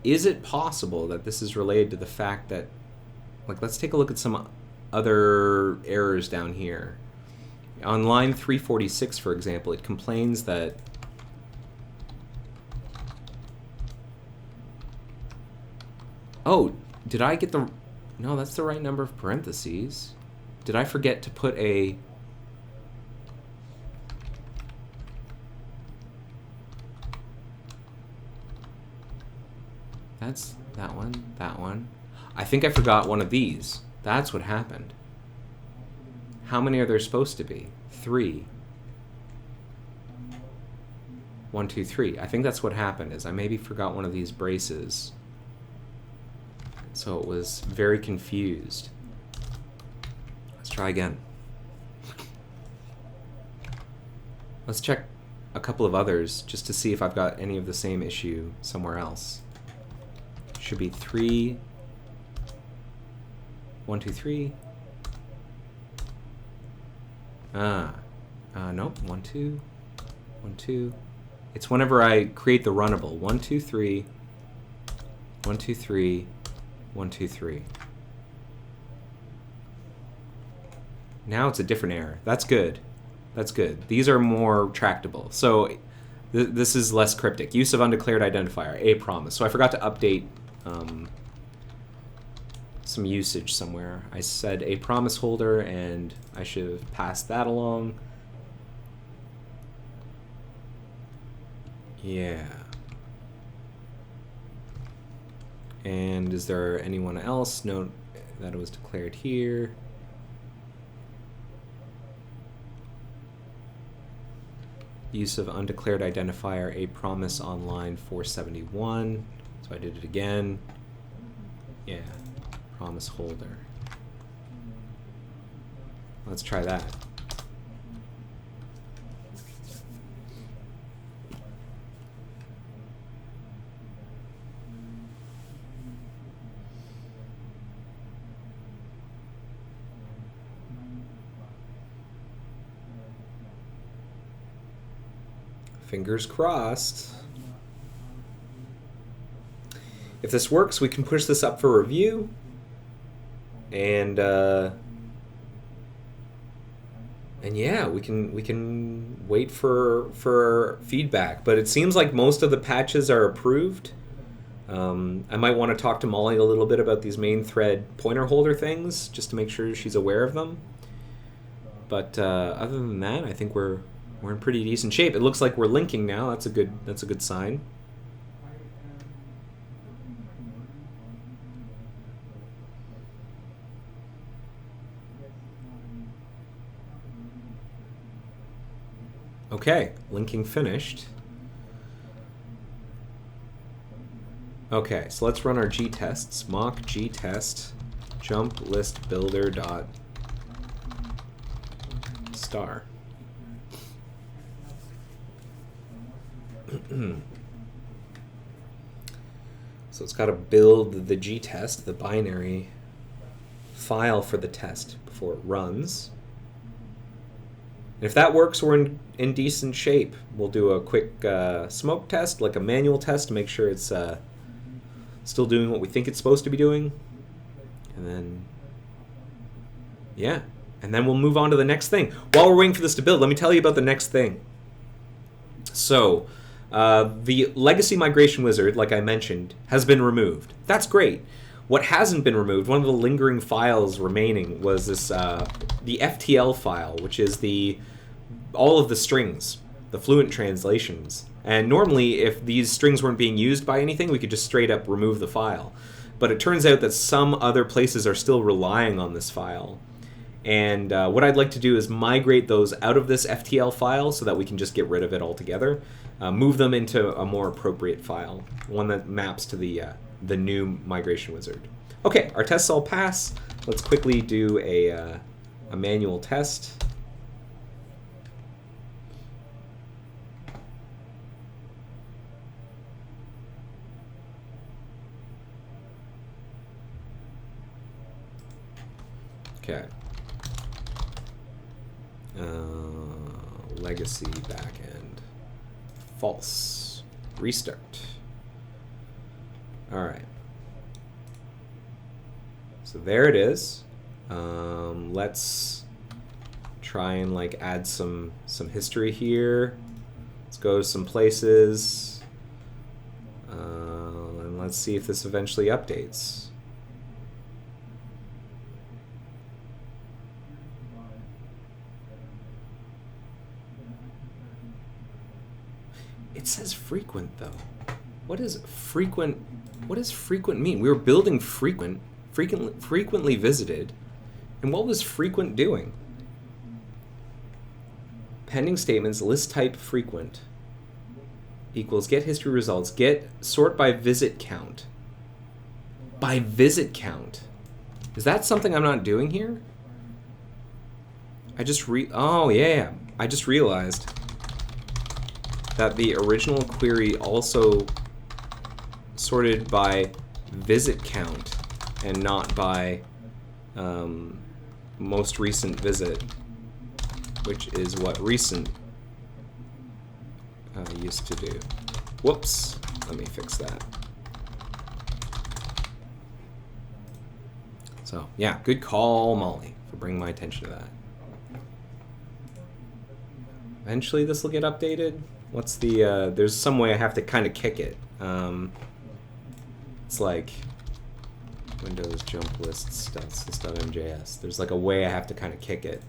Speaker 1: is it possible that this is related to the fact that, like, let's take a look at some other errors down here. On line 346, for example, it complains that oh, did I get the... No, that's the right number of parentheses. Did I forget to put a... That's that one. I think I forgot one of these. That's what happened. How many are there supposed to be? 3. 1, 2, 3. I think that's what happened, is I maybe forgot one of these braces. So it was very confused. Let's try again. Let's check a couple of others just to see if I've got any of the same issue somewhere else. Should be 3. 1, 2, 3. Nope. 1, 2. 1, 2. It's whenever I create the runnable. 1, 2, 3. 1, 2, 3. 1, 2, 3. Now it's a different error. That's good. That's good. These are more tractable. So this is less cryptic. Use of undeclared identifier, a promise. So I forgot to update some usage somewhere. I said a promise holder, and I should have passed that along. Yeah. And is there anyone else? Note that it was declared here. Use of undeclared identifier, a promise on line 471. So I did it again. Yeah, promise holder. Let's try that. Fingers crossed. If this works, we can push this up for review. And yeah, we can wait for feedback. But it seems like most of the patches are approved. I might want to talk to Molly a little bit about these main thread pointer holder things, just to make sure she's aware of them. But other than that, I think we're in pretty decent shape. It looks like we're linking now. That's a good sign. Okay, linking finished. Okay, so let's run our g-tests. Mock g-test jump list builder dot star. So it's got to build the g-test, the binary file for the test, before it runs. And if that works, we're in decent shape. We'll do a quick smoke test, like a manual test, to make sure it's still doing what we think it's supposed to be doing. And then, yeah. And then we'll move on to the next thing. While we're waiting for this to build, let me tell you about the next thing. So, the legacy migration wizard, like I mentioned, has been removed. That's great. What hasn't been removed, one of the lingering files remaining, was this the FTL file, which is all of the strings, the fluent translations. And normally, if these strings weren't being used by anything, we could just straight up remove the file. But it turns out that some other places are still relying on this file. And what I'd like to do is migrate those out of this FTL file so that we can just get rid of it altogether. Move them into a more appropriate file, one that maps to the new migration wizard. Okay, our tests all pass. Let's quickly do a manual test. Okay. Legacy backend. False. Restart. All right. So there it is. Let's try and like add some history here. Let's go to some places. And let's see if this eventually updates. It says frequent though. What does frequent mean? We were building frequently visited. And what was frequent doing? Pending statements, list type frequent equals get history results, get sort by visit count. By visit count. Is that something I'm not doing here? I just realized that the original query also sorted by visit count and not by most recent visit, which is what recent used to do. Whoops, let me fix that. So yeah, good call, Molly, for bringing my attention to that. Eventually this will get updated. What's the, there's some way I have to kind of kick it. It's like Windows jump lists.sys.mjs. There's like a way I have to kind of kick it,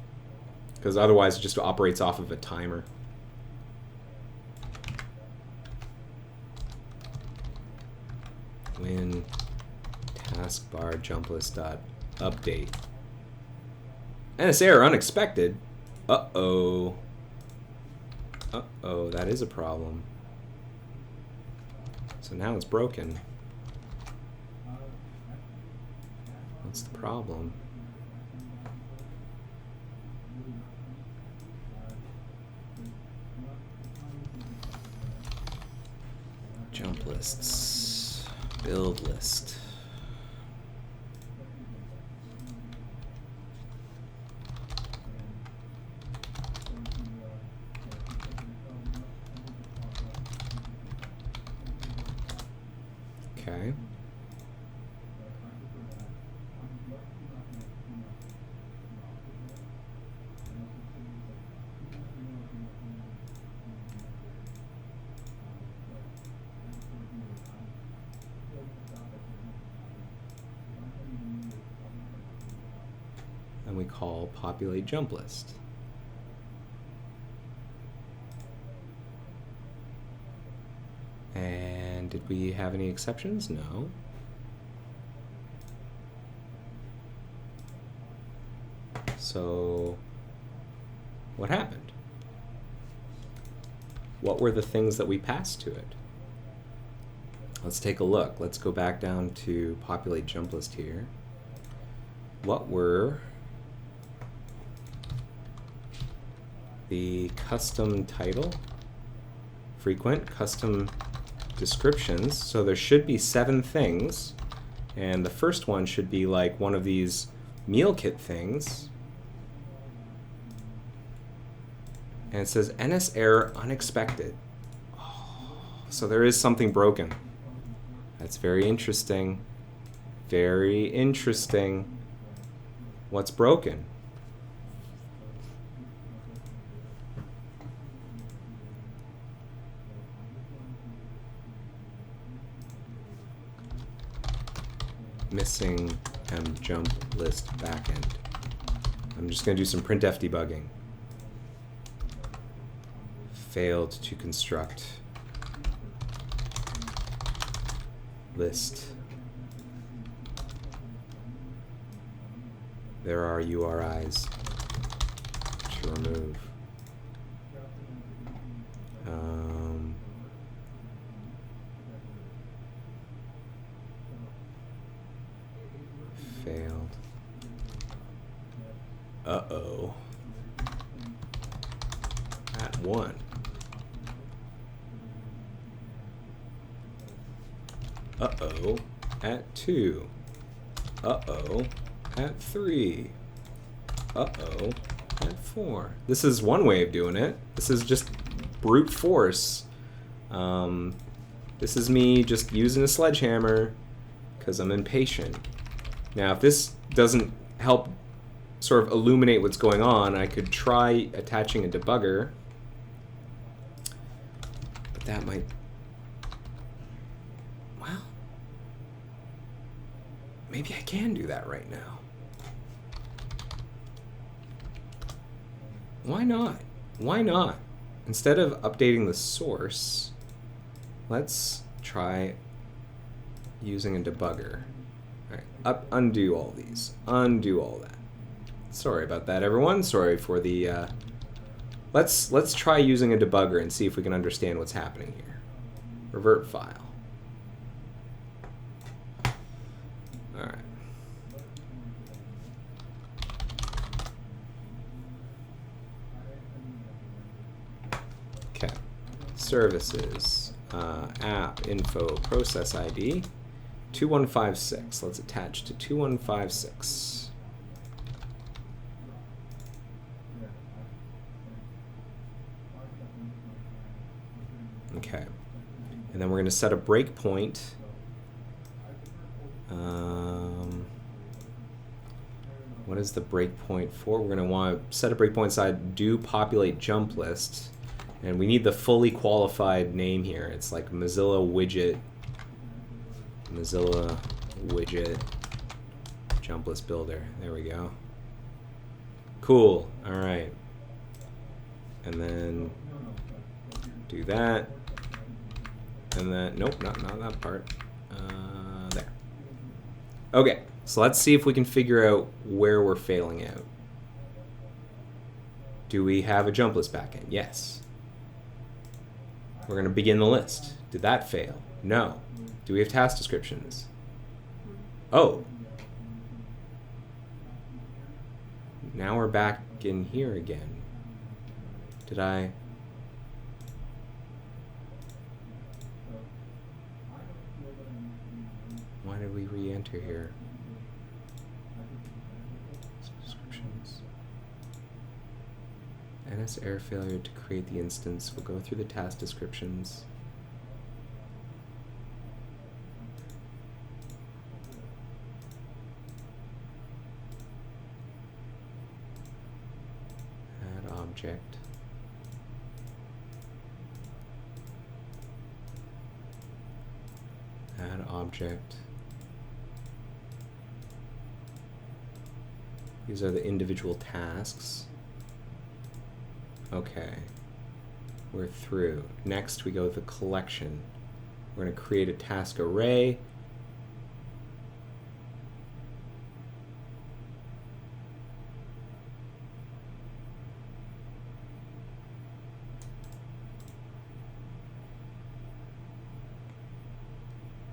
Speaker 1: because otherwise it just operates off of a timer. Win taskbar jump list.update. And this error unexpected. Uh-oh. Uh-oh, that is a problem. So now it's broken. What's the problem? Jump lists. Build list. and we call populate jump list. And did we have any exceptions? No. So what happened? What were the things that we passed to it? Let's take a look. Let's go back down to populate jump list here. What were the custom title, frequent, custom descriptions? So there should be 7 things, and the first one should be like one of these meal kit things. And it says NS error unexpected. Oh, so there is something broken. That's very interesting. Very interesting. What's broken? Missing jump list backend. I'm just going to do some printf debugging. Failed to construct list. There are URIs to remove. Failed. Uh-oh. At 1. Uh-oh, at 2. Uh-oh, at 3. Uh-oh, at 4. This is one way of doing it. This is just brute force. This is me just using a sledgehammer because I'm impatient. Now, if this doesn't help sort of illuminate what's going on, I could try attaching a debugger. But that might... Well, maybe I can do that right now. Why not? Why not? Instead of updating the source, let's try using a debugger. All right, undo all these. Undo all that. Sorry about that, everyone. Sorry for the... Let's try using a debugger and see if we can understand what's happening here. Revert file. All right. Okay. Services, app, info, process ID, 2156. Let's attach to 2156. Okay. And then we're going to set a breakpoint. What is the breakpoint for? We're going to want to set a breakpoint side do populate jump list. And we need the fully qualified name here. It's like Mozilla widget jump list builder. There we go. Cool. All right. And then do that. And then, nope, not that part. There. Okay, so let's see if we can figure out where we're failing out. Do we have a jump list backend? Yes. We're going to begin the list. Did that fail? No. Do we have task descriptions? Oh. Now we're back in here again. Did I... Why did we re-enter here? Descriptions. NS error failure to create the instance. We'll go through the task descriptions. Add object. Add object. These are the individual tasks. Okay. We're through. Next, we go to the collection. We're going to create a task array.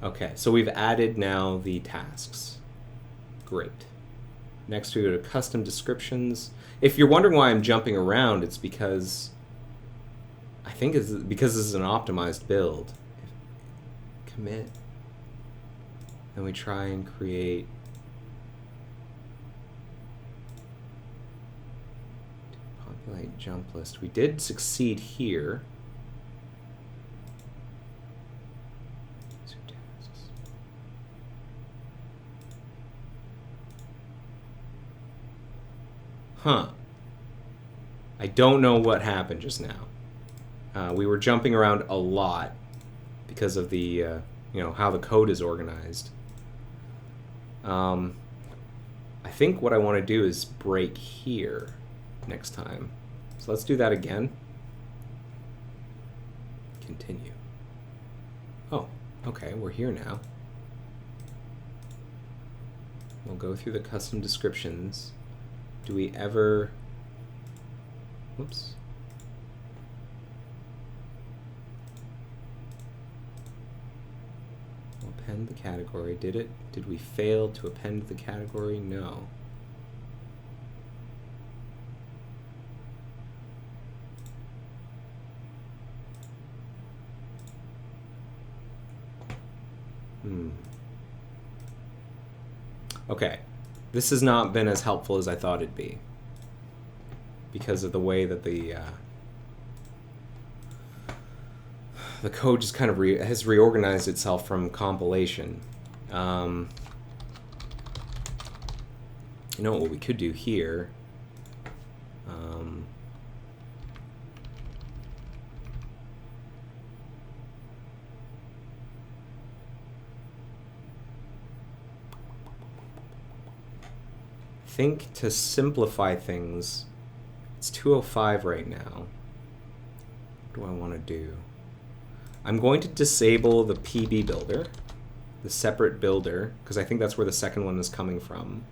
Speaker 1: Okay, so we've added now the tasks. Great. Next we go to custom descriptions. If you're wondering why I'm jumping around, it's because I think it's because this is an optimized build. Commit. And we try and create populate jump list. We did succeed here. Huh. I don't know what happened just now. We were jumping around a lot because of the, you know, how the code is organized. I think what I want to do is break here next time. So let's do that again. Continue. Oh, okay, we're here now. We'll go through the custom descriptions. Do we ever... Whoops. We'll append the category. Did we fail to append the category? No. Okay. This has not been as helpful as I thought it'd be because of the way that the code just kind of has reorganized itself from compilation. You know what we could do here? I think to simplify things, it's 2:05 right now. What do I want to do? I'm going to disable the PB builder, the separate builder, because I think that's where the second one is coming from.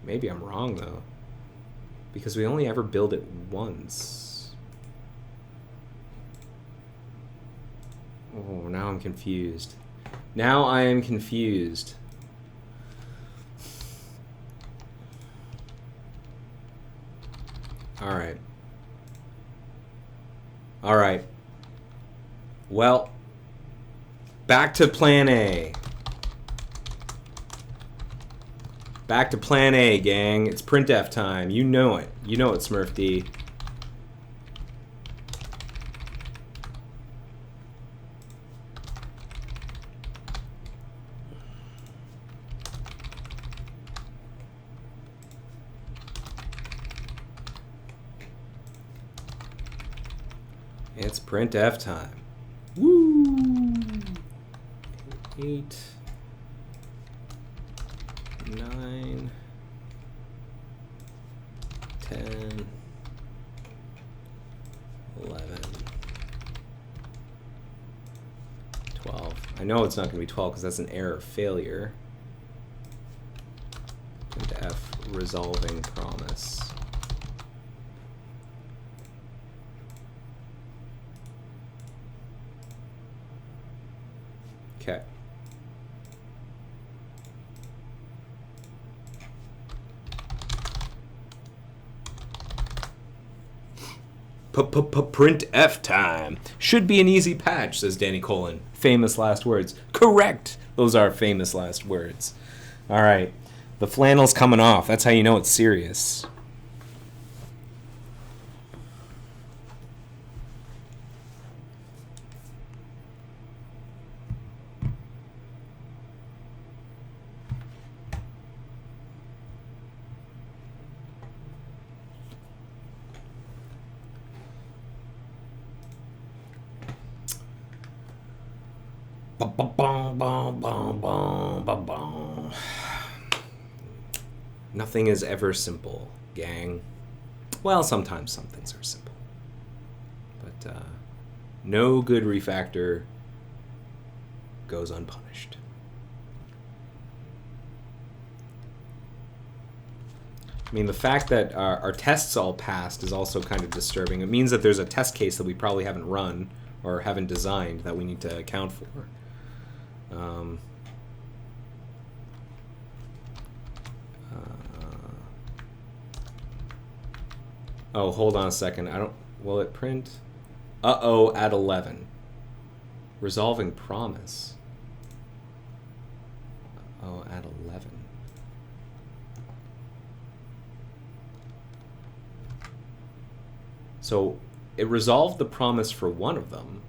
Speaker 1: Maybe I'm wrong, though, because we only ever build it once. Oh, now I'm confused. Now I am confused. All right. All right. Well, back to plan A. Back to plan A, gang. It's printf time. You know it. You know it, Smurf D. It's printf time. Woo! 8, 9, 10, 11, 12. I know it's not going to be 12 because that's an error failure. Printf resolving promise. Okay. Printf time. Should be an easy patch, says Danny Colon. Famous last words. Correct. Those are famous last words. All right. The flannel's coming off. That's how you know it's serious. Nothing is ever simple, gang. Well, sometimes some things are simple. But no good refactor goes unpunished. I mean, the fact that our tests all passed is also kind of disturbing. It means that there's a test case that we probably haven't run or haven't designed that we need to account for. Oh, hold on a second. Will it print? Uh-oh, at 11. Resolving promise. Uh-oh, at 11. So it resolved the promise for one of them.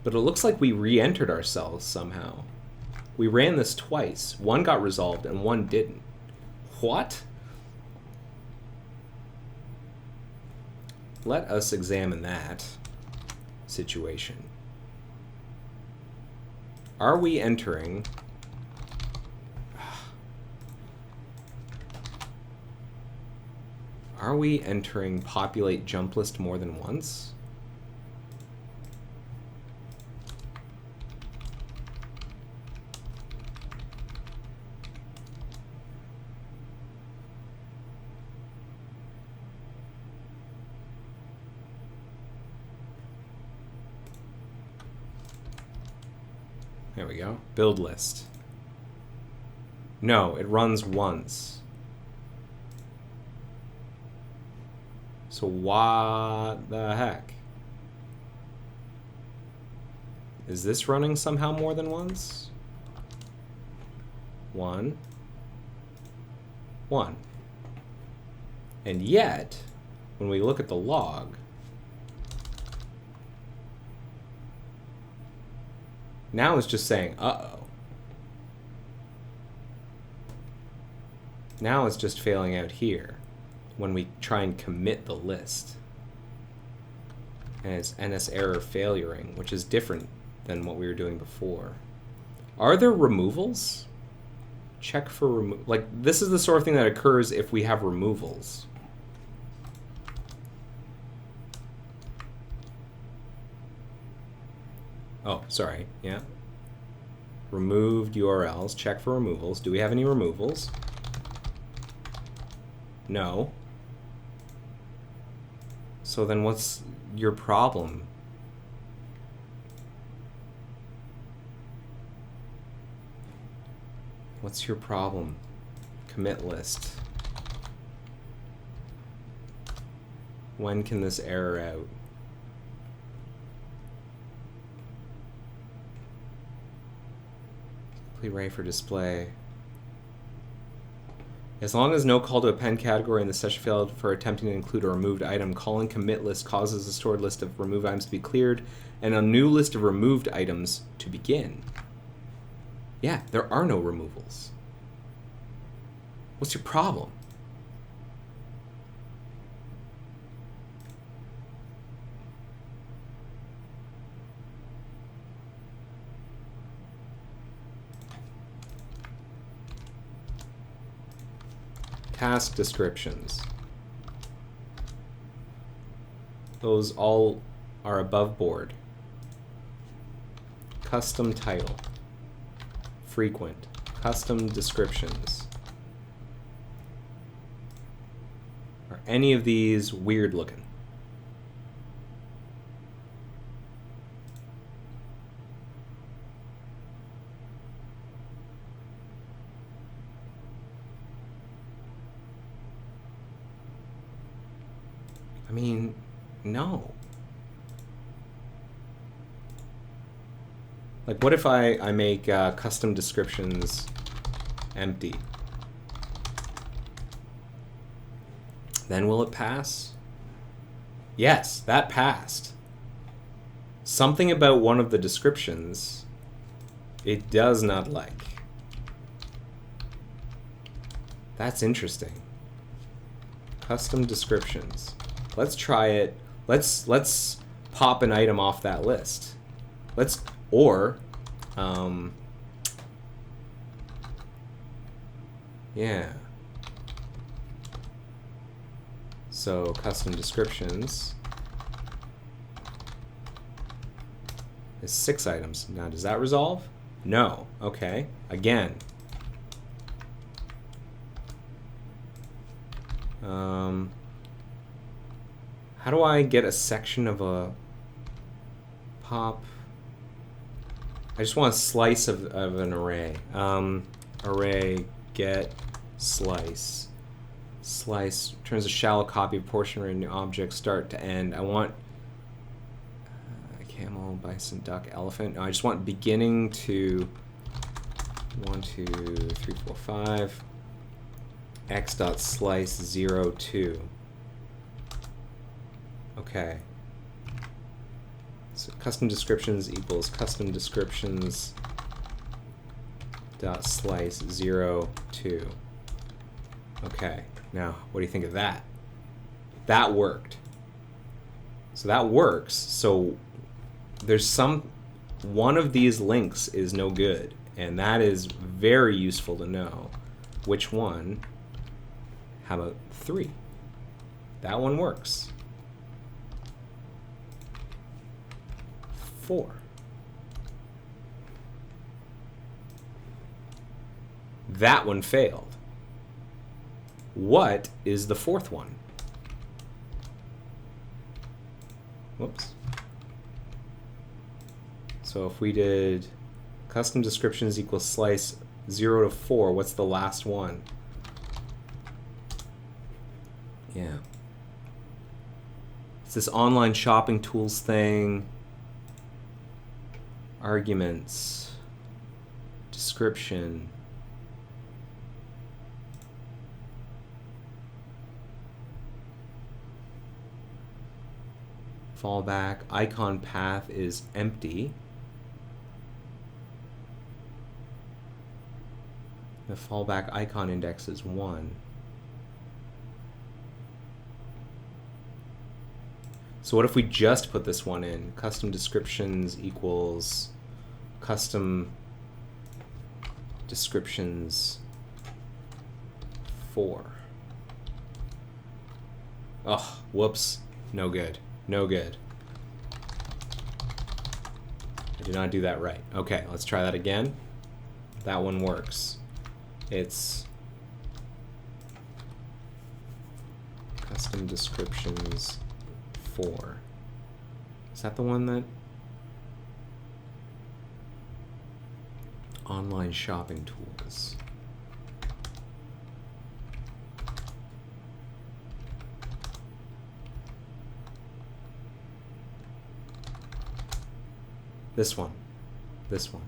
Speaker 1: But it looks like we re-entered ourselves somehow. We ran this twice. One got resolved and one didn't. What? Let us examine that situation. Are we entering... Are we entering populate jump list more than once? There we go. Build list. No, it runs once. So what the heck? Is this running somehow more than once? 1. 1. And yet, when we look at the log, now it's just saying, uh-oh. Now it's just failing out here when we try and commit the list. And it's NS error failuring, which is different than what we were doing before. Are there removals? Check for like, this is the sort of thing that occurs if we have removals. Oh, sorry, yeah. Removed URLs, check for removals. Do we have any removals? No. So then what's your problem? What's your problem? Commit list. When can this error out? Complete ready for display. As long as no call to append category in the session failed for attempting to include a removed item, calling commit list causes the stored list of removed items to be cleared and a new list of removed items to begin. Yeah, there are no removals. What's your problem? Task descriptions. Those all are above board. Custom title. Frequent. Custom descriptions. Are any of these weird looking? I mean, no. Like, what if I make custom descriptions empty? Then will it pass? Yes, that passed. Something about one of the descriptions it does not like. That's interesting. Custom descriptions. Let's try it. Let's pop an item off that list. let's, or, yeah. So custom descriptions is 6 items. Now, does that resolve? No. Okay. Again. How do I get a section of a pop? I just want a slice of an array. Array get slice. Slice turns a shallow copy of portion array into object start to end. I want camel, bison, duck, elephant. No, I just want beginning to 1, 2, 3, 4, 5. X dot slice 0, 2. Okay. So custom descriptions equals custom descriptions dot slice 0, 2. Okay. Now, what do you think of that? That worked. So that works. So there's one of these links is no good, and that is very useful to know. Which one? How about 3? That one works. 4. That one failed. What is the 4th one? Whoops. So if we did custom descriptions equals slice 0 to 4, what's the last one? Yeah. It's this online shopping tools thing. Arguments. Description. Fallback. Icon path is empty. The fallback icon index is 1. So what if we just put this one in? Custom descriptions equals custom descriptions 4. Oh, whoops. No good. No good. I did not do that right. Okay, let's try that again. That one works. It's custom descriptions 4. Is that the one that? Online shopping tools. This one. This one.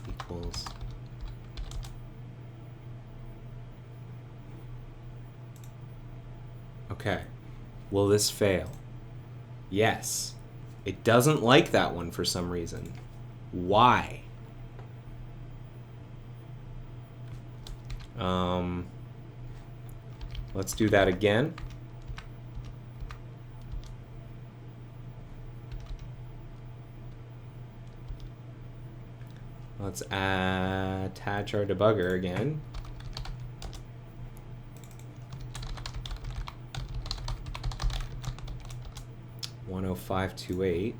Speaker 1: Equals. Okay. Will this fail? Yes. It doesn't like that one for some reason. Why? Let's do that again. Let's attach our debugger again. .10528.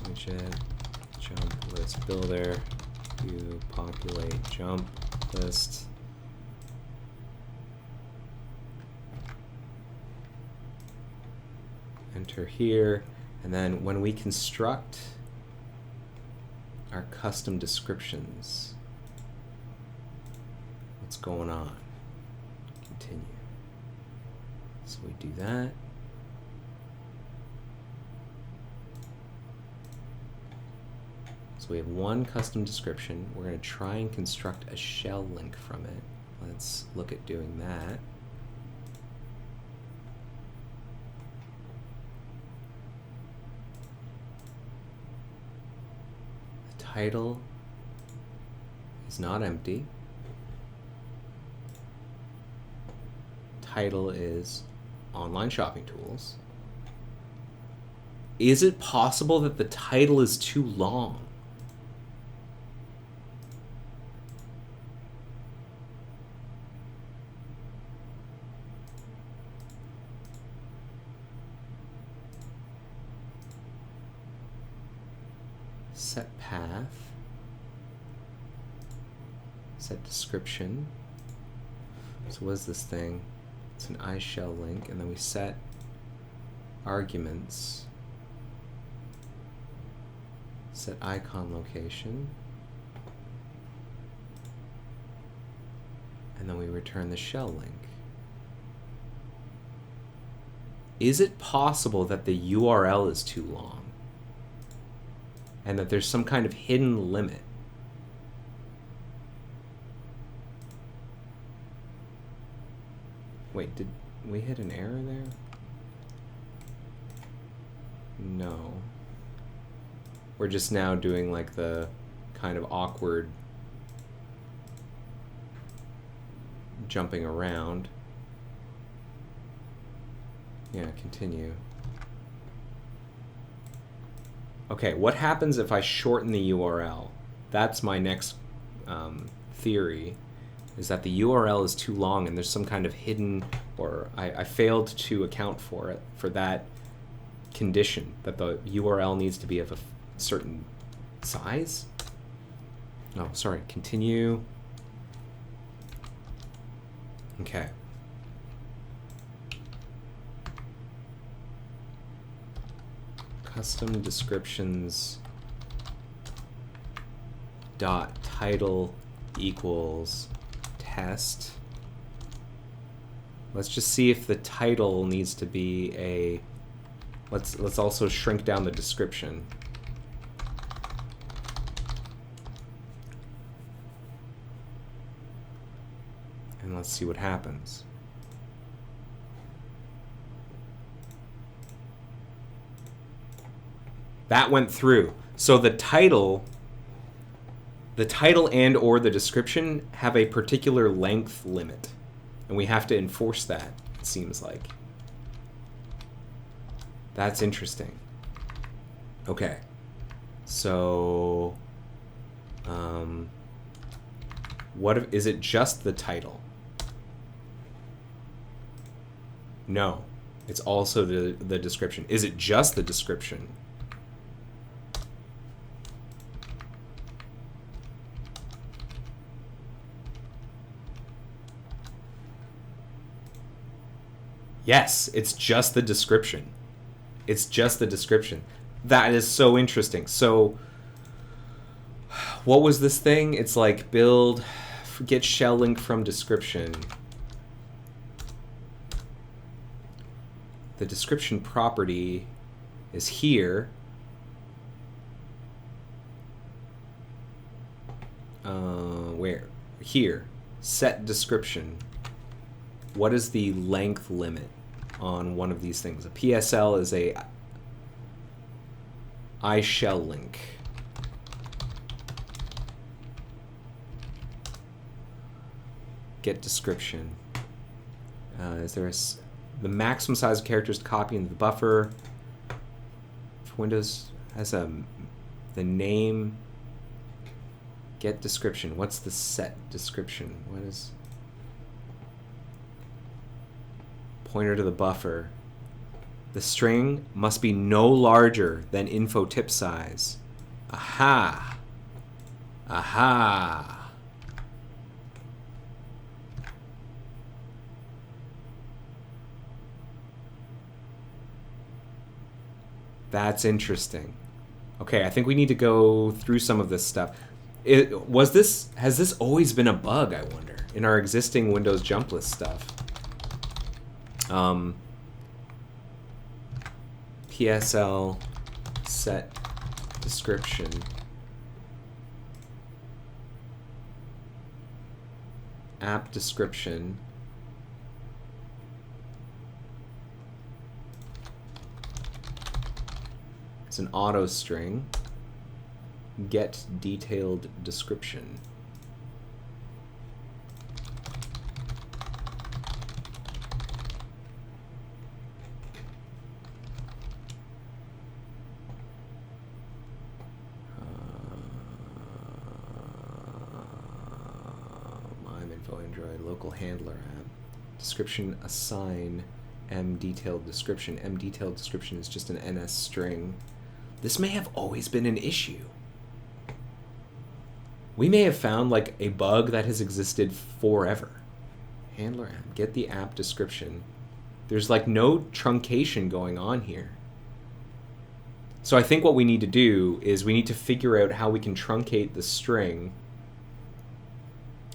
Speaker 1: Widget, jump list builder, view populate jump list. Enter here, and then when we construct our custom descriptions, what's going on? Continue. So we do that. So we have one custom description. We're going to try and construct a shell link from it. Let's look at doing that. title is not empty. Title is online shopping tools. Is it possible that the title is too long? Set path. Set description. So what is this thing? It's an iShell link, and then we set arguments. Set icon location. And then we return the shell link. Is it possible that the URL is too long? And that there's some kind of hidden limit? Wait, did we hit an error there? No. We're just now doing like the kind of awkward jumping around. Yeah, continue. Okay, what happens if I shorten the URL? That's my next theory, is that the URL is too long and there's some kind of hidden, or I failed to account for it, for that condition, that the URL needs to be of a certain size. Oh, sorry, continue. Okay. Custom descriptions dot title equals test. Let's just see if the title needs to be a, let's also shrink down the description. And let's see what happens. That went through. So the title and or the description have a particular length limit, and we have to enforce that, it seems like. That's interesting. Okay. So what if, is it just the title? No. It's also the description. Is it just the description? Yes, it's just the description. It's just the description. That is so interesting. So what was this thing? It's like build, get shell link from description. The description property is here. Where? Here. Set description. What is the length limit on one of these things? A PSL is a iShell link. Get description. Is there the maximum size of characters to copy into the buffer? For Windows has the name. Get description. What's the set description? What is pointer to the buffer? The string must be no larger than info tip size. Aha. Aha. That's interesting. Okay, I think we need to go through some of this stuff. Has this always been a bug, I wonder, in our existing Windows jump list stuff? PSL set description. App description. It's an auto string. get detailed description. Android local handler app. Description assign m detailed description. M detailed description is just an NS string. This may have always been an issue. We may have found like a bug that has existed forever. Handler app, get the app description. There's like no truncation going on here. So I think what we need to do is we need to figure out how we can truncate the string,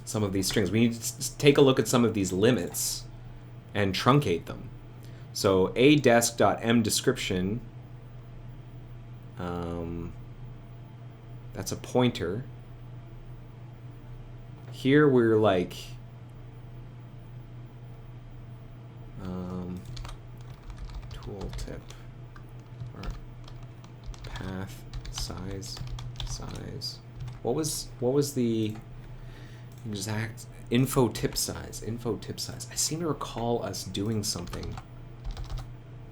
Speaker 1: some of these strings. We need to take a look at some of these limits and truncate them. So adesk.mDescription, that's a pointer. Here we're like, tooltip, or path, size. What was the exact info tip size? I seem to recall us doing something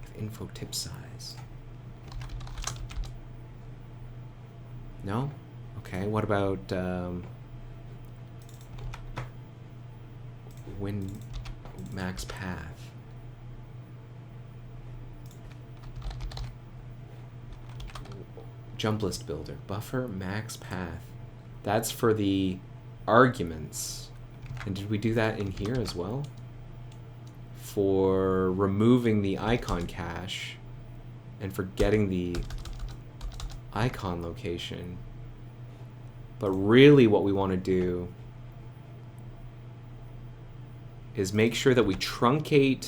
Speaker 1: with info tip size. No? Okay, what about win max path? Jump list builder, buffer max path. That's for the arguments. And did we do that in here as well? For removing the icon cache and for getting the icon location. But really what we want to do is make sure that we truncate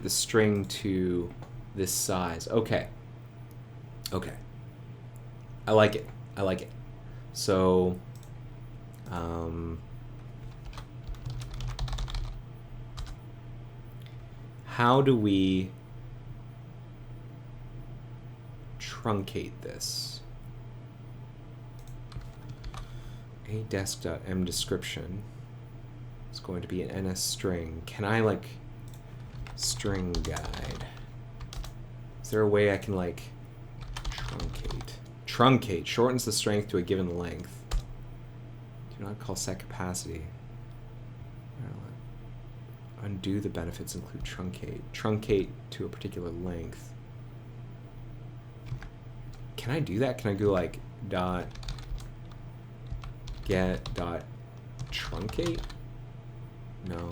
Speaker 1: the string to this size. Okay. I like it. So how do we truncate this? adesk.mDescription is going to be an NS string. Can I like string guide? Is there a way I can like truncate shortens the strength to a given length. Do not call set capacity. Undo the benefits include truncate to a particular length. Can I do that? Can I go like dot get dot truncate? No.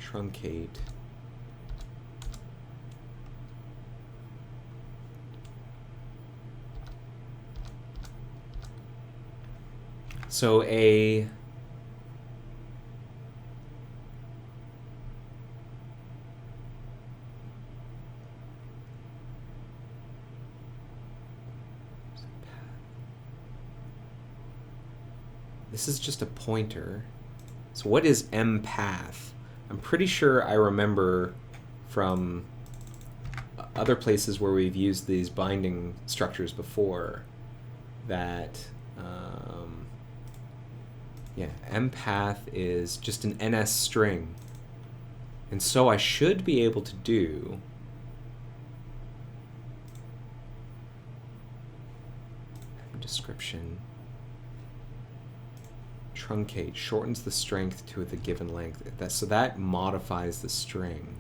Speaker 1: Truncate. So a this is just a pointer. So what is mpath? I'm pretty sure I remember from other places where we've used these binding structures before that, yeah, mpath is just an NS string. And so I should be able to do description. Truncate shortens the strength to the given length. So that modifies the string.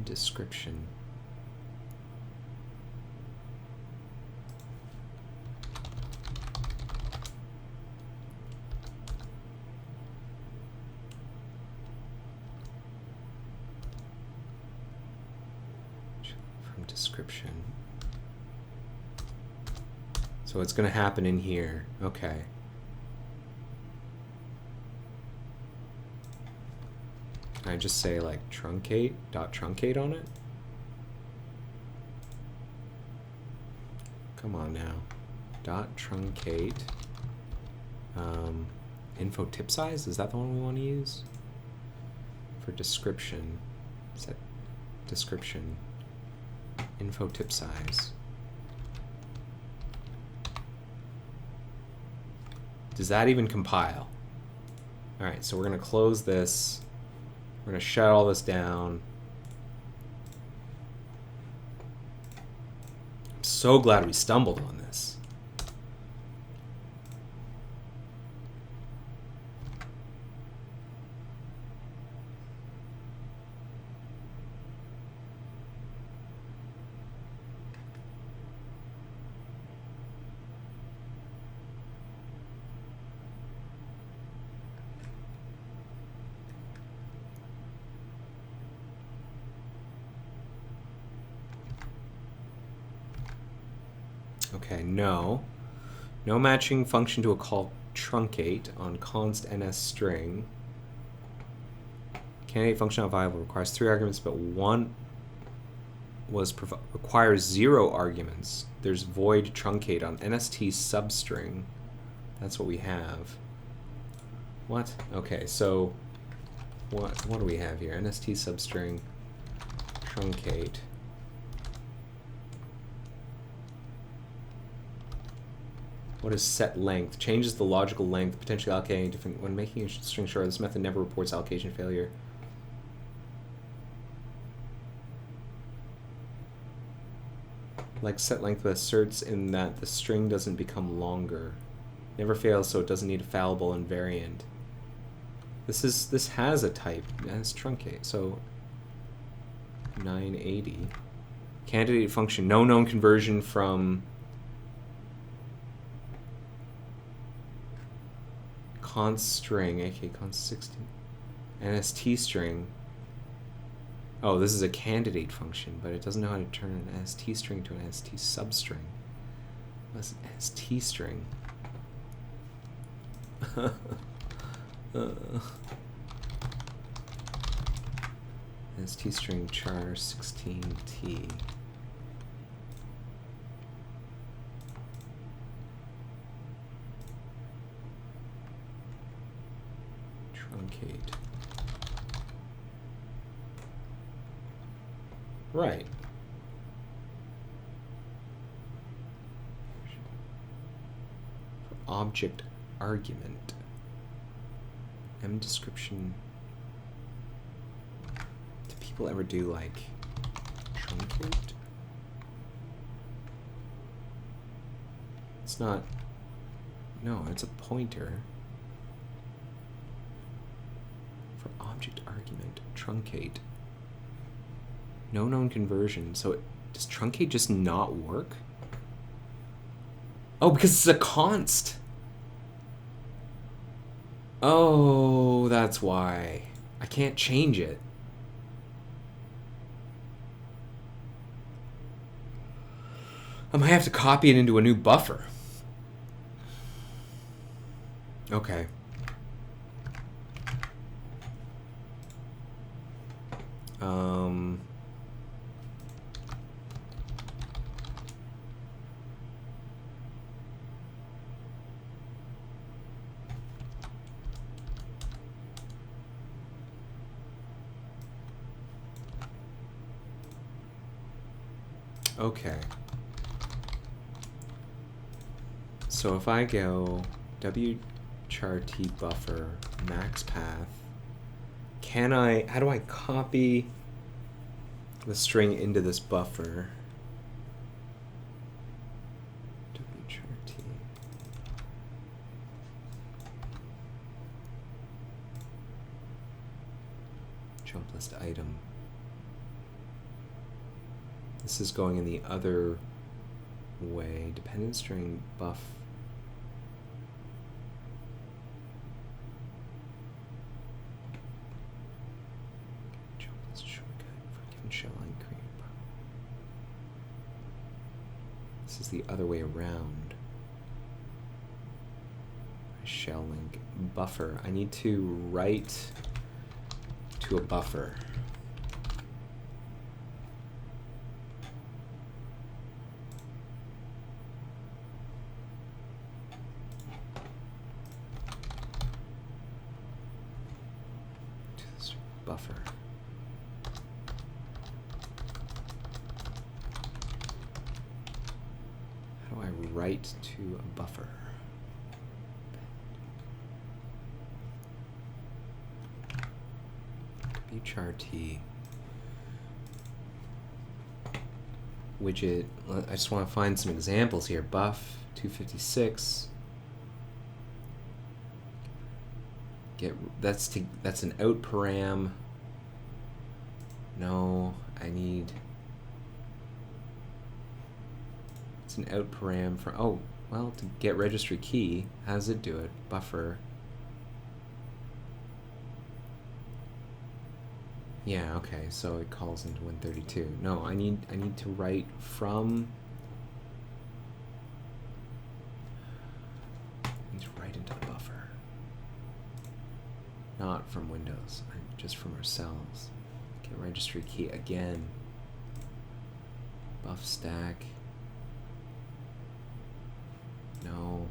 Speaker 1: Description. From description. So it's going to happen in here. Okay. Can I just say like truncate, dot truncate on it? Come on now. Dot truncate. Info tip size? Is that the one we want to use? For description. Set description. Info tip size. Does that even compile? Alright, so we're going to close this. We're going to shut all this down. I'm so glad we stumbled on this. Okay, no. No matching function to a call truncate on const ns string. Candidate function not viable, requires 3 arguments, but one requires 0 arguments. There's void truncate on nst substring. That's what we have. What? Okay, so what do we have here? nst substring truncate. What is set length? Changes the logical length, potentially allocating different when making a string short. This method never reports allocation failure. Like set length asserts in that the string doesn't become longer. Never fails, so it doesn't need a fallible invariant. This has a type. It has truncate. So 980. Candidate function. No known conversion from const string, aka const 16, nst string. Oh, this is a candidate function, but it doesn't know how to turn an nst string to an nst substring. What's an nst string? nst string char 16t. Truncate. Right. Object argument. M description. Do people ever do like truncate? It's not. No, it's a pointer. For object argument, truncate. No known conversion. So does truncate just not work? Oh, because it's a const. Oh, that's why. I can't change it. I might have to copy it into a new buffer. Okay. Okay. So if I go wchar buffer max path, how do I copy the string into this buffer? wchar. Jump list item. This is going in the other way. Dependent string buff. Jump list shortcut for given shell line create. This is the other way around. Shell link buffer. I need to write to a buffer. buffer. How do I write to a buffer? WCHART widget. I just want to find some examples here. Buff 256. That's an out param. No, I need. It's an out param for. Oh, well, to get registry key. How does it do it? Buffer. Yeah, okay, so it calls into 132. No, I need to write from. I need to write into the buffer. Not from Windows, just from ourselves. Get registry key again. Buff stack. No.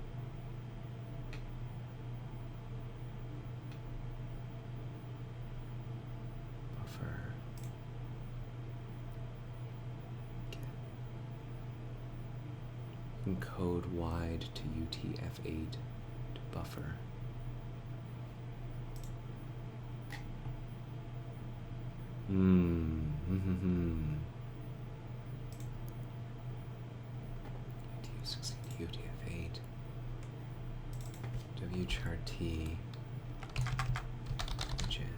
Speaker 1: Buffer. Okay. Encode wide to UTF-8 to buffer. UTF-16 to UTF-8. WCHART. Widget.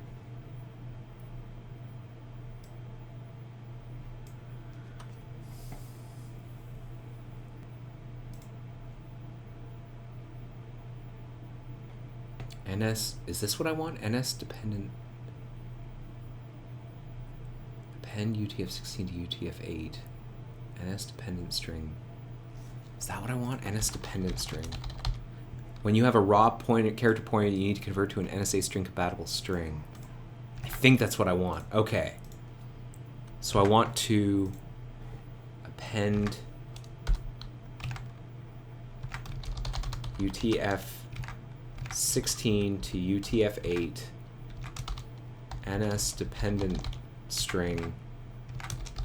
Speaker 1: NS, is this what I want? NS dependent. Append UTF-16 to UTF-8. NS dependent string. Is that what I want? NS dependent string. When you have a raw character pointer, you need to convert to an NSA string compatible string. I think that's what I want. Okay. So I want to append UTF-16 to UTF-8 NS dependent string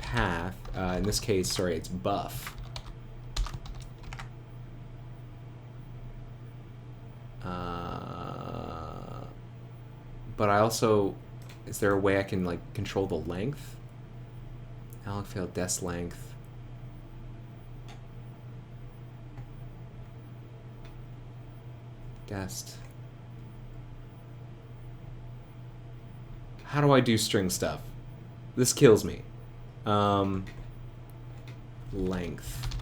Speaker 1: path. In this case, sorry, it's buff. But I also, is there a way I can like control the length? Alloc failed dest length. Dest. How do I do string stuff? This kills me. Length.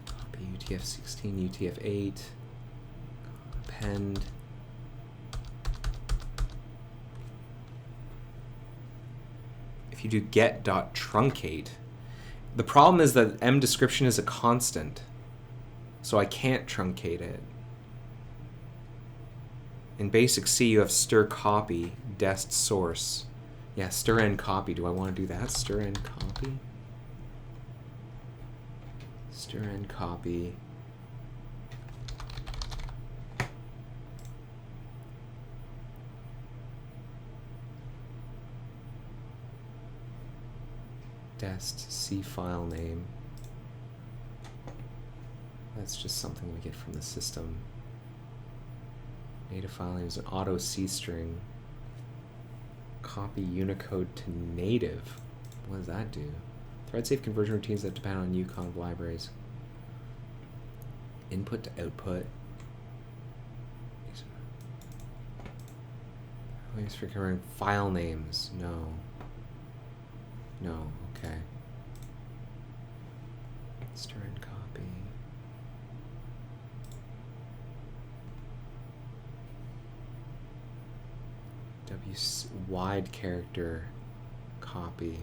Speaker 1: Copy UTF-16, UTF-8. Append. If you do get.truncate, the problem is that M description is a constant, so I can't truncate it. In basic C, you have stir copy, dest source. Yeah, stir n copy. Do I want to do that? Stir n copy? Stir n copy. Dest C file name. That's just something we get from the system. Native file name is an auto C string. Copy Unicode to native. What does that do? Thread safe conversion routines that depend on UConv libraries. Input to output. Ways for converting file names. No. No, okay. Stir and copy. Wide character copy.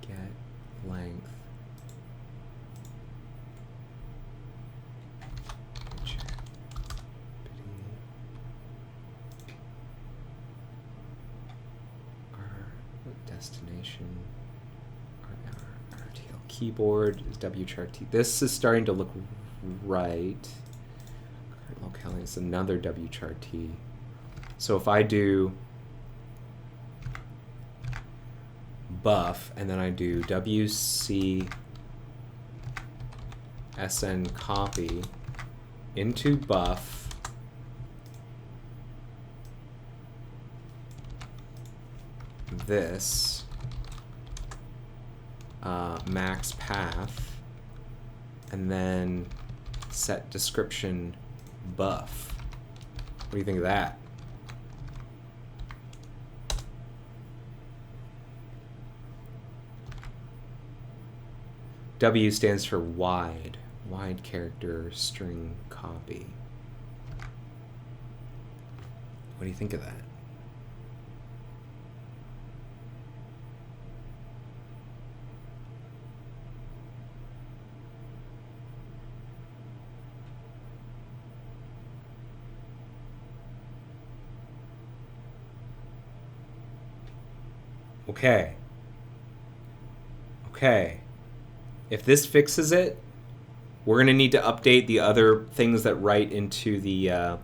Speaker 1: Get length. Destination RTL keyboard is wchart. This is starting to look right. Locale is another wchart. So if I do buff and then I do wc sn copy into buff, this max path, and then set description buff. What do you think of that? W stands for wide character string copy. What do you think of that? Okay. Okay. If this fixes it, we're going to need to update the other things that write into the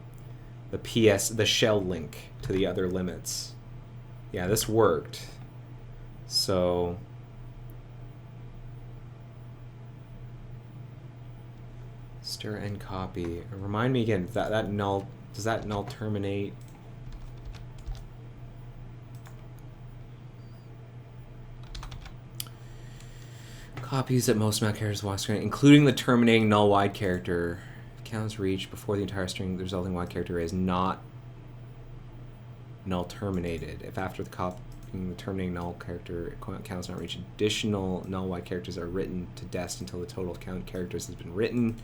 Speaker 1: shell link to the other limits. Yeah, this worked. So stir and copy. Remind me again, that null, does that null terminate? Copies at most amount of characters wide screen, including the terminating null wide character. If counts reached before the entire string, the resulting wide character is not null terminated. If after the copying the terminating null character counts not reached, additional null wide characters are written to dest until the total count characters has been written.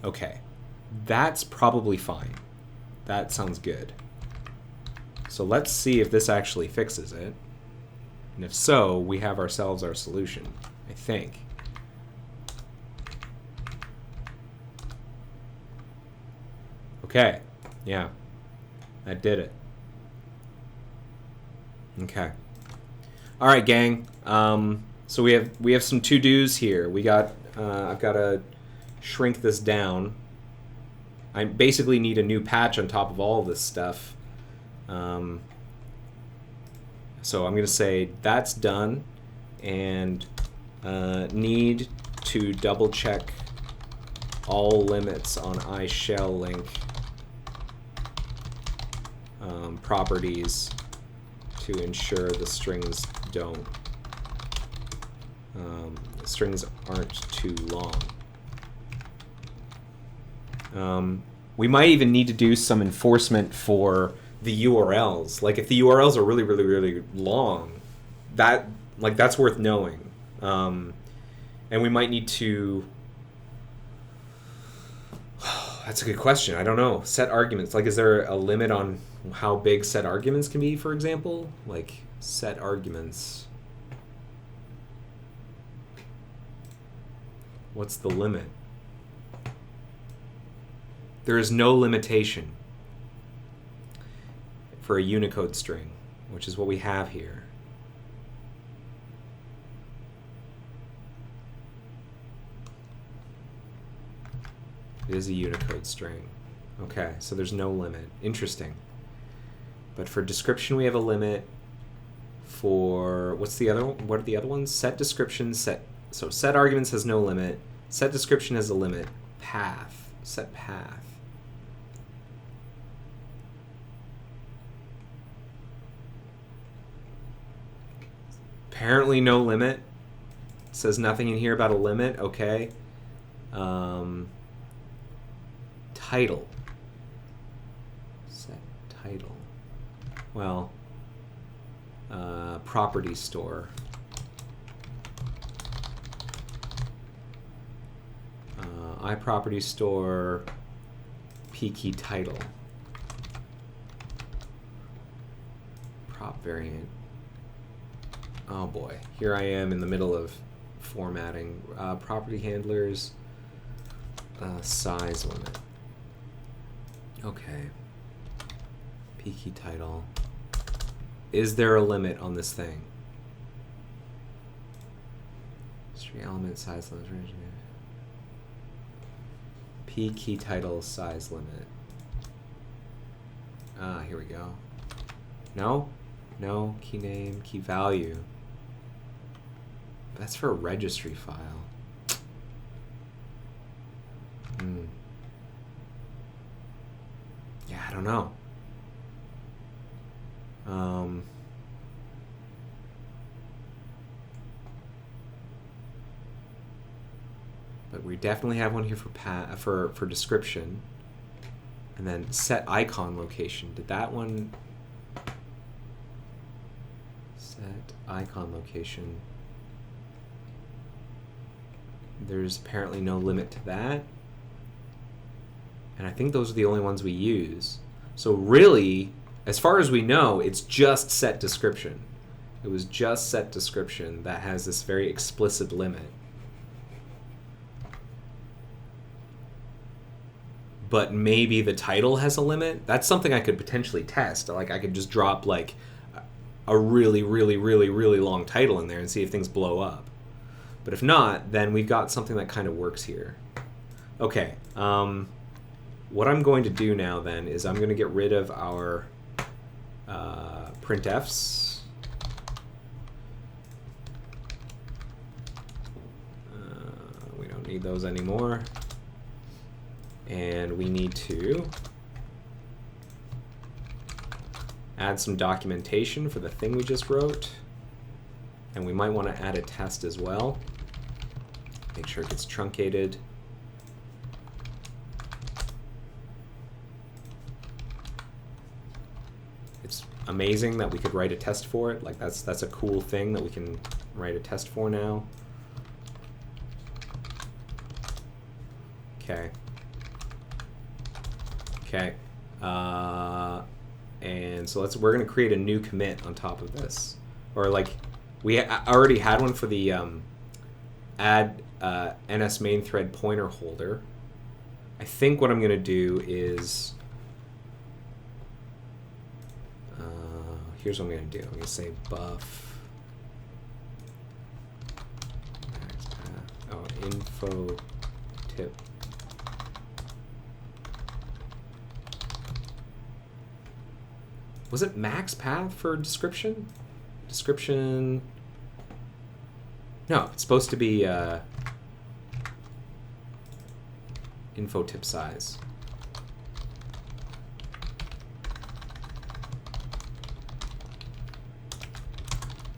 Speaker 1: Okay, that's probably fine. That sounds good. So let's see if this actually fixes it. And if so, we have ourselves our solution, I think. Okay, yeah, that did it. Okay. All right, gang. So we have some to-dos here. We got I've got to shrink this down. I basically need a new patch on top of all of this stuff. So I'm going to say that's done, and need to double check all limits on iShell link properties to ensure the strings don't strings aren't too long. We might even need to do some enforcement for the URLs. Like if the URLs are really, really, really long, that's worth knowing. And we might need to. That's a good question. I don't know. Set arguments. Like, is there a limit on how big set arguments can be, for example? Like, set arguments. What's the limit? There is no limitation for a Unicode string, which is what we have here. It is a Unicode string. Okay, so there's no limit. Interesting. But for description, we have a limit. For what's the other? What are the other ones? Set description. So set arguments has no limit. Set description has a limit. Path. Set path. Apparently no limit. Says nothing in here about a limit. Okay. Title. Set title. Well, property store. iProperty store p-key title. Prop variant. Oh boy, here I am in the middle of formatting. Property handlers, size limit. Okay. P-key title. Is there a limit on this thing? element size limit. P key title size limit. Ah, here we go. No? No, key name, key value. That's for a registry file. Yeah, I don't know. But we definitely have one here for description. And then set icon location. Did that one set icon location? There's apparently no limit to that. And I think those are the only ones we use. So really, as far as we know, it's just set description. It was just set description that has this very explicit limit. But maybe the title has a limit. That's something I could potentially test. Like I could just drop like a really, really, really, really long title in there and see if things blow up. But if not, then we've got something that kind of works here. Okay. What I'm going to do now then is I'm going to get rid of our printfs. We don't need those anymore. And we need to add some documentation for the thing we just wrote. And we might want to add a test as well. Make sure it gets truncated. It's amazing that we could write a test for it. Like that's a cool thing that we can write a test for now. Okay. Okay. And so we're going to create a new commit on top of this. Or like, we already had one for the add NS main thread pointer holder. I think what I'm going to do is, here's what I'm going to do. I'm going to say buff, info tip. Was it max path for description? Description. No, it's supposed to be info tip size.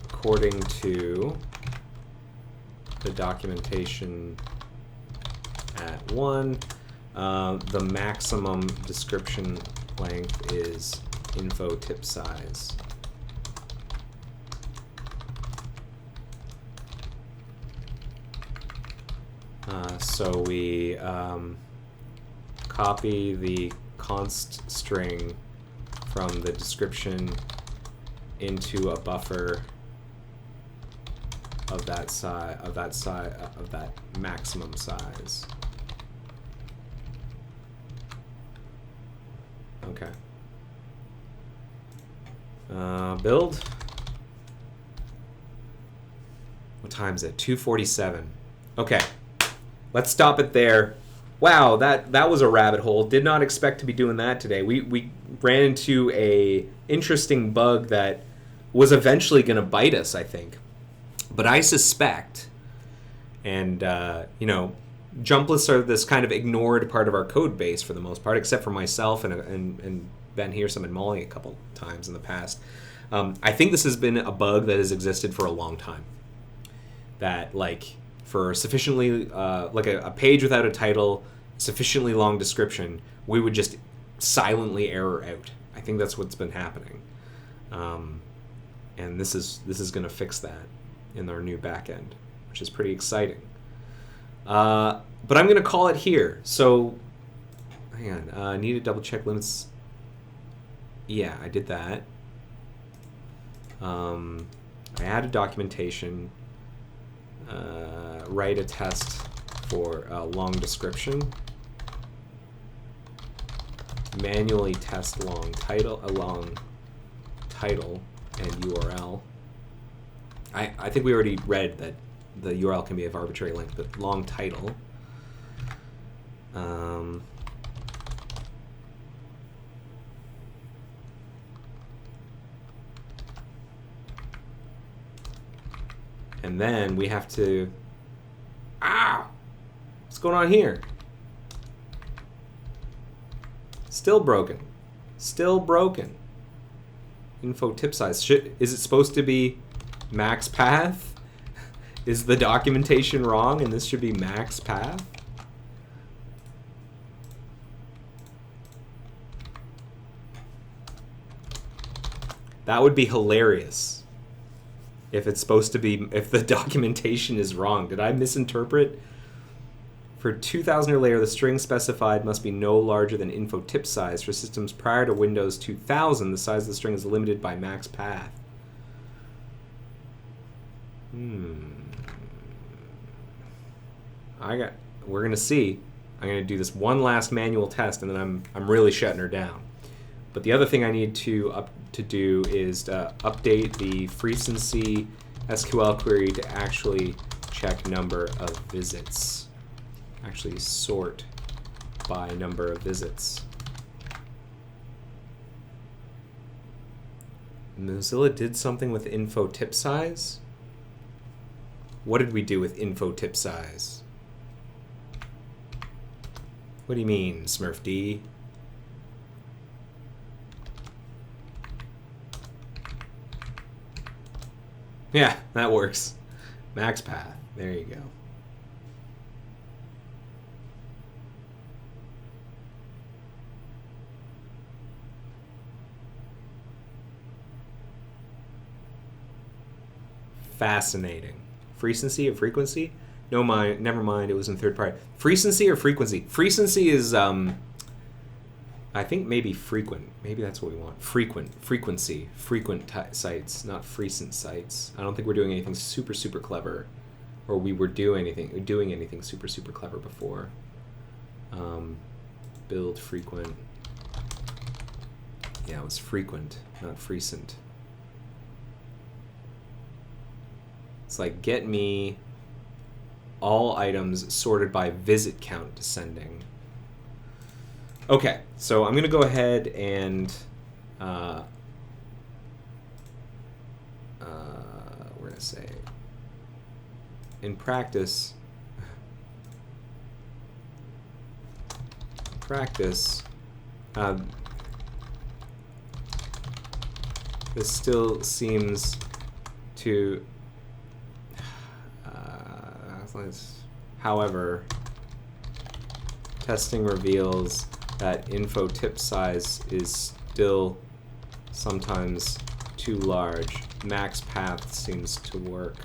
Speaker 1: According to the documentation at 1, the maximum description length is info tip size. So we copy the const string from the description into a buffer of that size, of that maximum size. Okay. Build. What time is it? 2:47. Okay. Let's stop it there. Wow, that was a rabbit hole. Did not expect to be doing that today. We ran into a interesting bug that was eventually going to bite us, I think. But I suspect, and you know, jump lists are this kind of ignored part of our code base for the most part, except for myself and Ben Hearsome and Molly a couple times in the past. I think this has been a bug that has existed for a long time. That like for sufficiently like a page without a title, sufficiently long description, we would just silently error out. I think that's what's been happening, and this is going to fix that in our new backend, which is pretty exciting. But I'm going to call it here. So hang on, need to double check limits. Yeah, I did that. I added documentation. Write a test for a long description. Manually test a long title and URL. I think we already read that the URL can be of arbitrary length, but long title. And then we have to, what's going on here? Still broken. Still broken. Info tip size. Is it supposed to be max path? Is the documentation wrong and this should be max path? That would be hilarious. If it's supposed to be, if the documentation is wrong. Did I misinterpret? For 2000 or later, the string specified must be no larger than info tip size. For systems prior to Windows 2000, the size of the string is limited by max path. We're gonna see. I'm gonna do this one last manual test, and then I'm really shutting her down. But the other thing I need to do is to update the frequency SQL query to actually check number of visits. Actually sort by number of visits. Mozilla did something with info tip size? What did we do with info tip size? What do you mean, Smurf D? Yeah, that works. Max path. There you go. Fascinating. Frequency or frequency? No, never mind. It was in third party. Frequency or frequency? Frequency is, I think maybe frequent. Maybe that's what we want. Frequency. Frequent sites, not frequent sites. I don't think we're doing anything super, super clever. Or we were doing anything super, super clever before. Build frequent. Yeah, it was frequent, not frequent. It's like get me all items sorted by visit count descending. Okay, so I'm going to go ahead and we're going to say in practice, this still seems to however, testing reveals that info tip size is still sometimes too large. Max path seems to work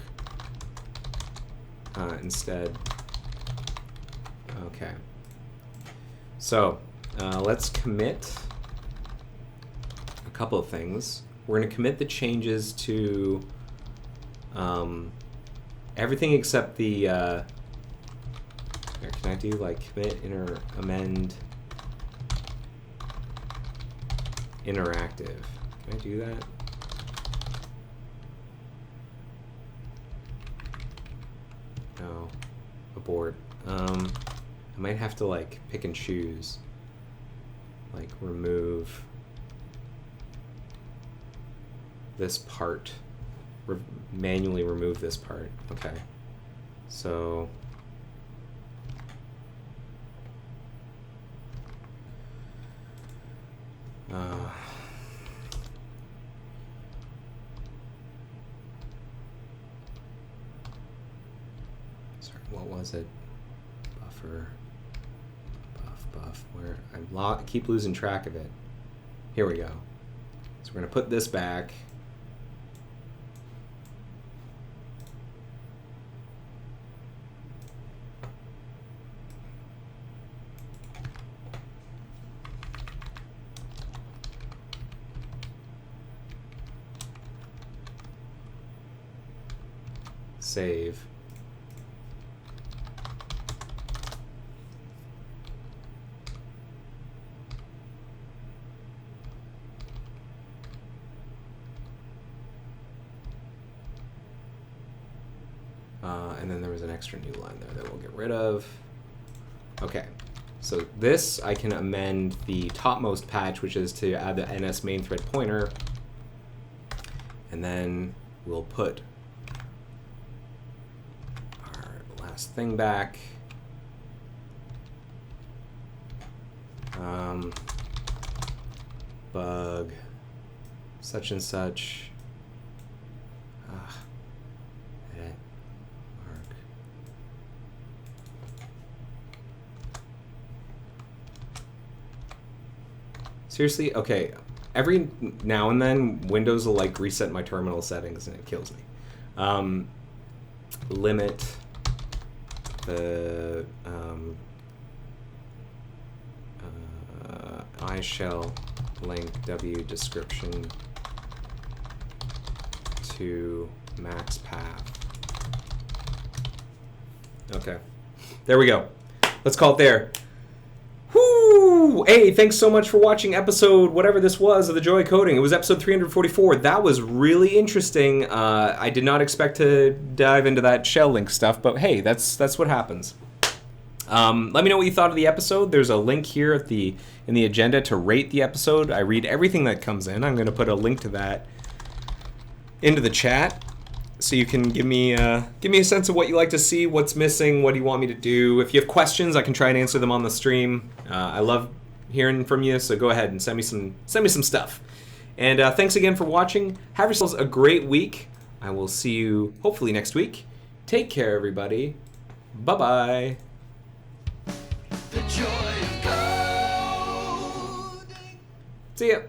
Speaker 1: instead. Okay. So let's commit a couple of things. We're going to commit the changes to everything except the can I do like commit, amend, interactive? Can I do that? No. Abort. I might have to like pick and choose. Like remove this part. Manually remove this part. Okay. So sorry, what was it? Buffer, buff, where I keep losing track of it. Here we go. So we're going to put this back. Save. And then there was an extra new line there that we'll get rid of. Okay, so this I can amend the topmost patch, which is to add the NS main thread pointer. And then we'll put our last thing back. Bug, such and such. Edit, mark. Seriously? Okay. Every now and then, Windows will like reset my terminal settings and it kills me. Limit the I shall link W description to max path. Okay, there we go. Let's call it there. Whoo! Hey, thanks so much for watching episode whatever this was of The Joy of Coding. It was episode 344. That was really interesting. I did not expect to dive into that shell link stuff, but hey, that's what happens. Let me know what you thought of the episode. There's a link here at in the agenda to rate the episode. I read everything that comes in. I'm going to put a link to that into the chat, so you can give me a sense of what you like to see, what's missing, what do you want me to do. If you have questions, I can try and answer them on the stream. I love hearing from you, so go ahead and send me some stuff. And thanks again for watching. Have yourselves a great week. I will see you hopefully next week. Take care, everybody. Bye-bye. The joy of coding. See ya.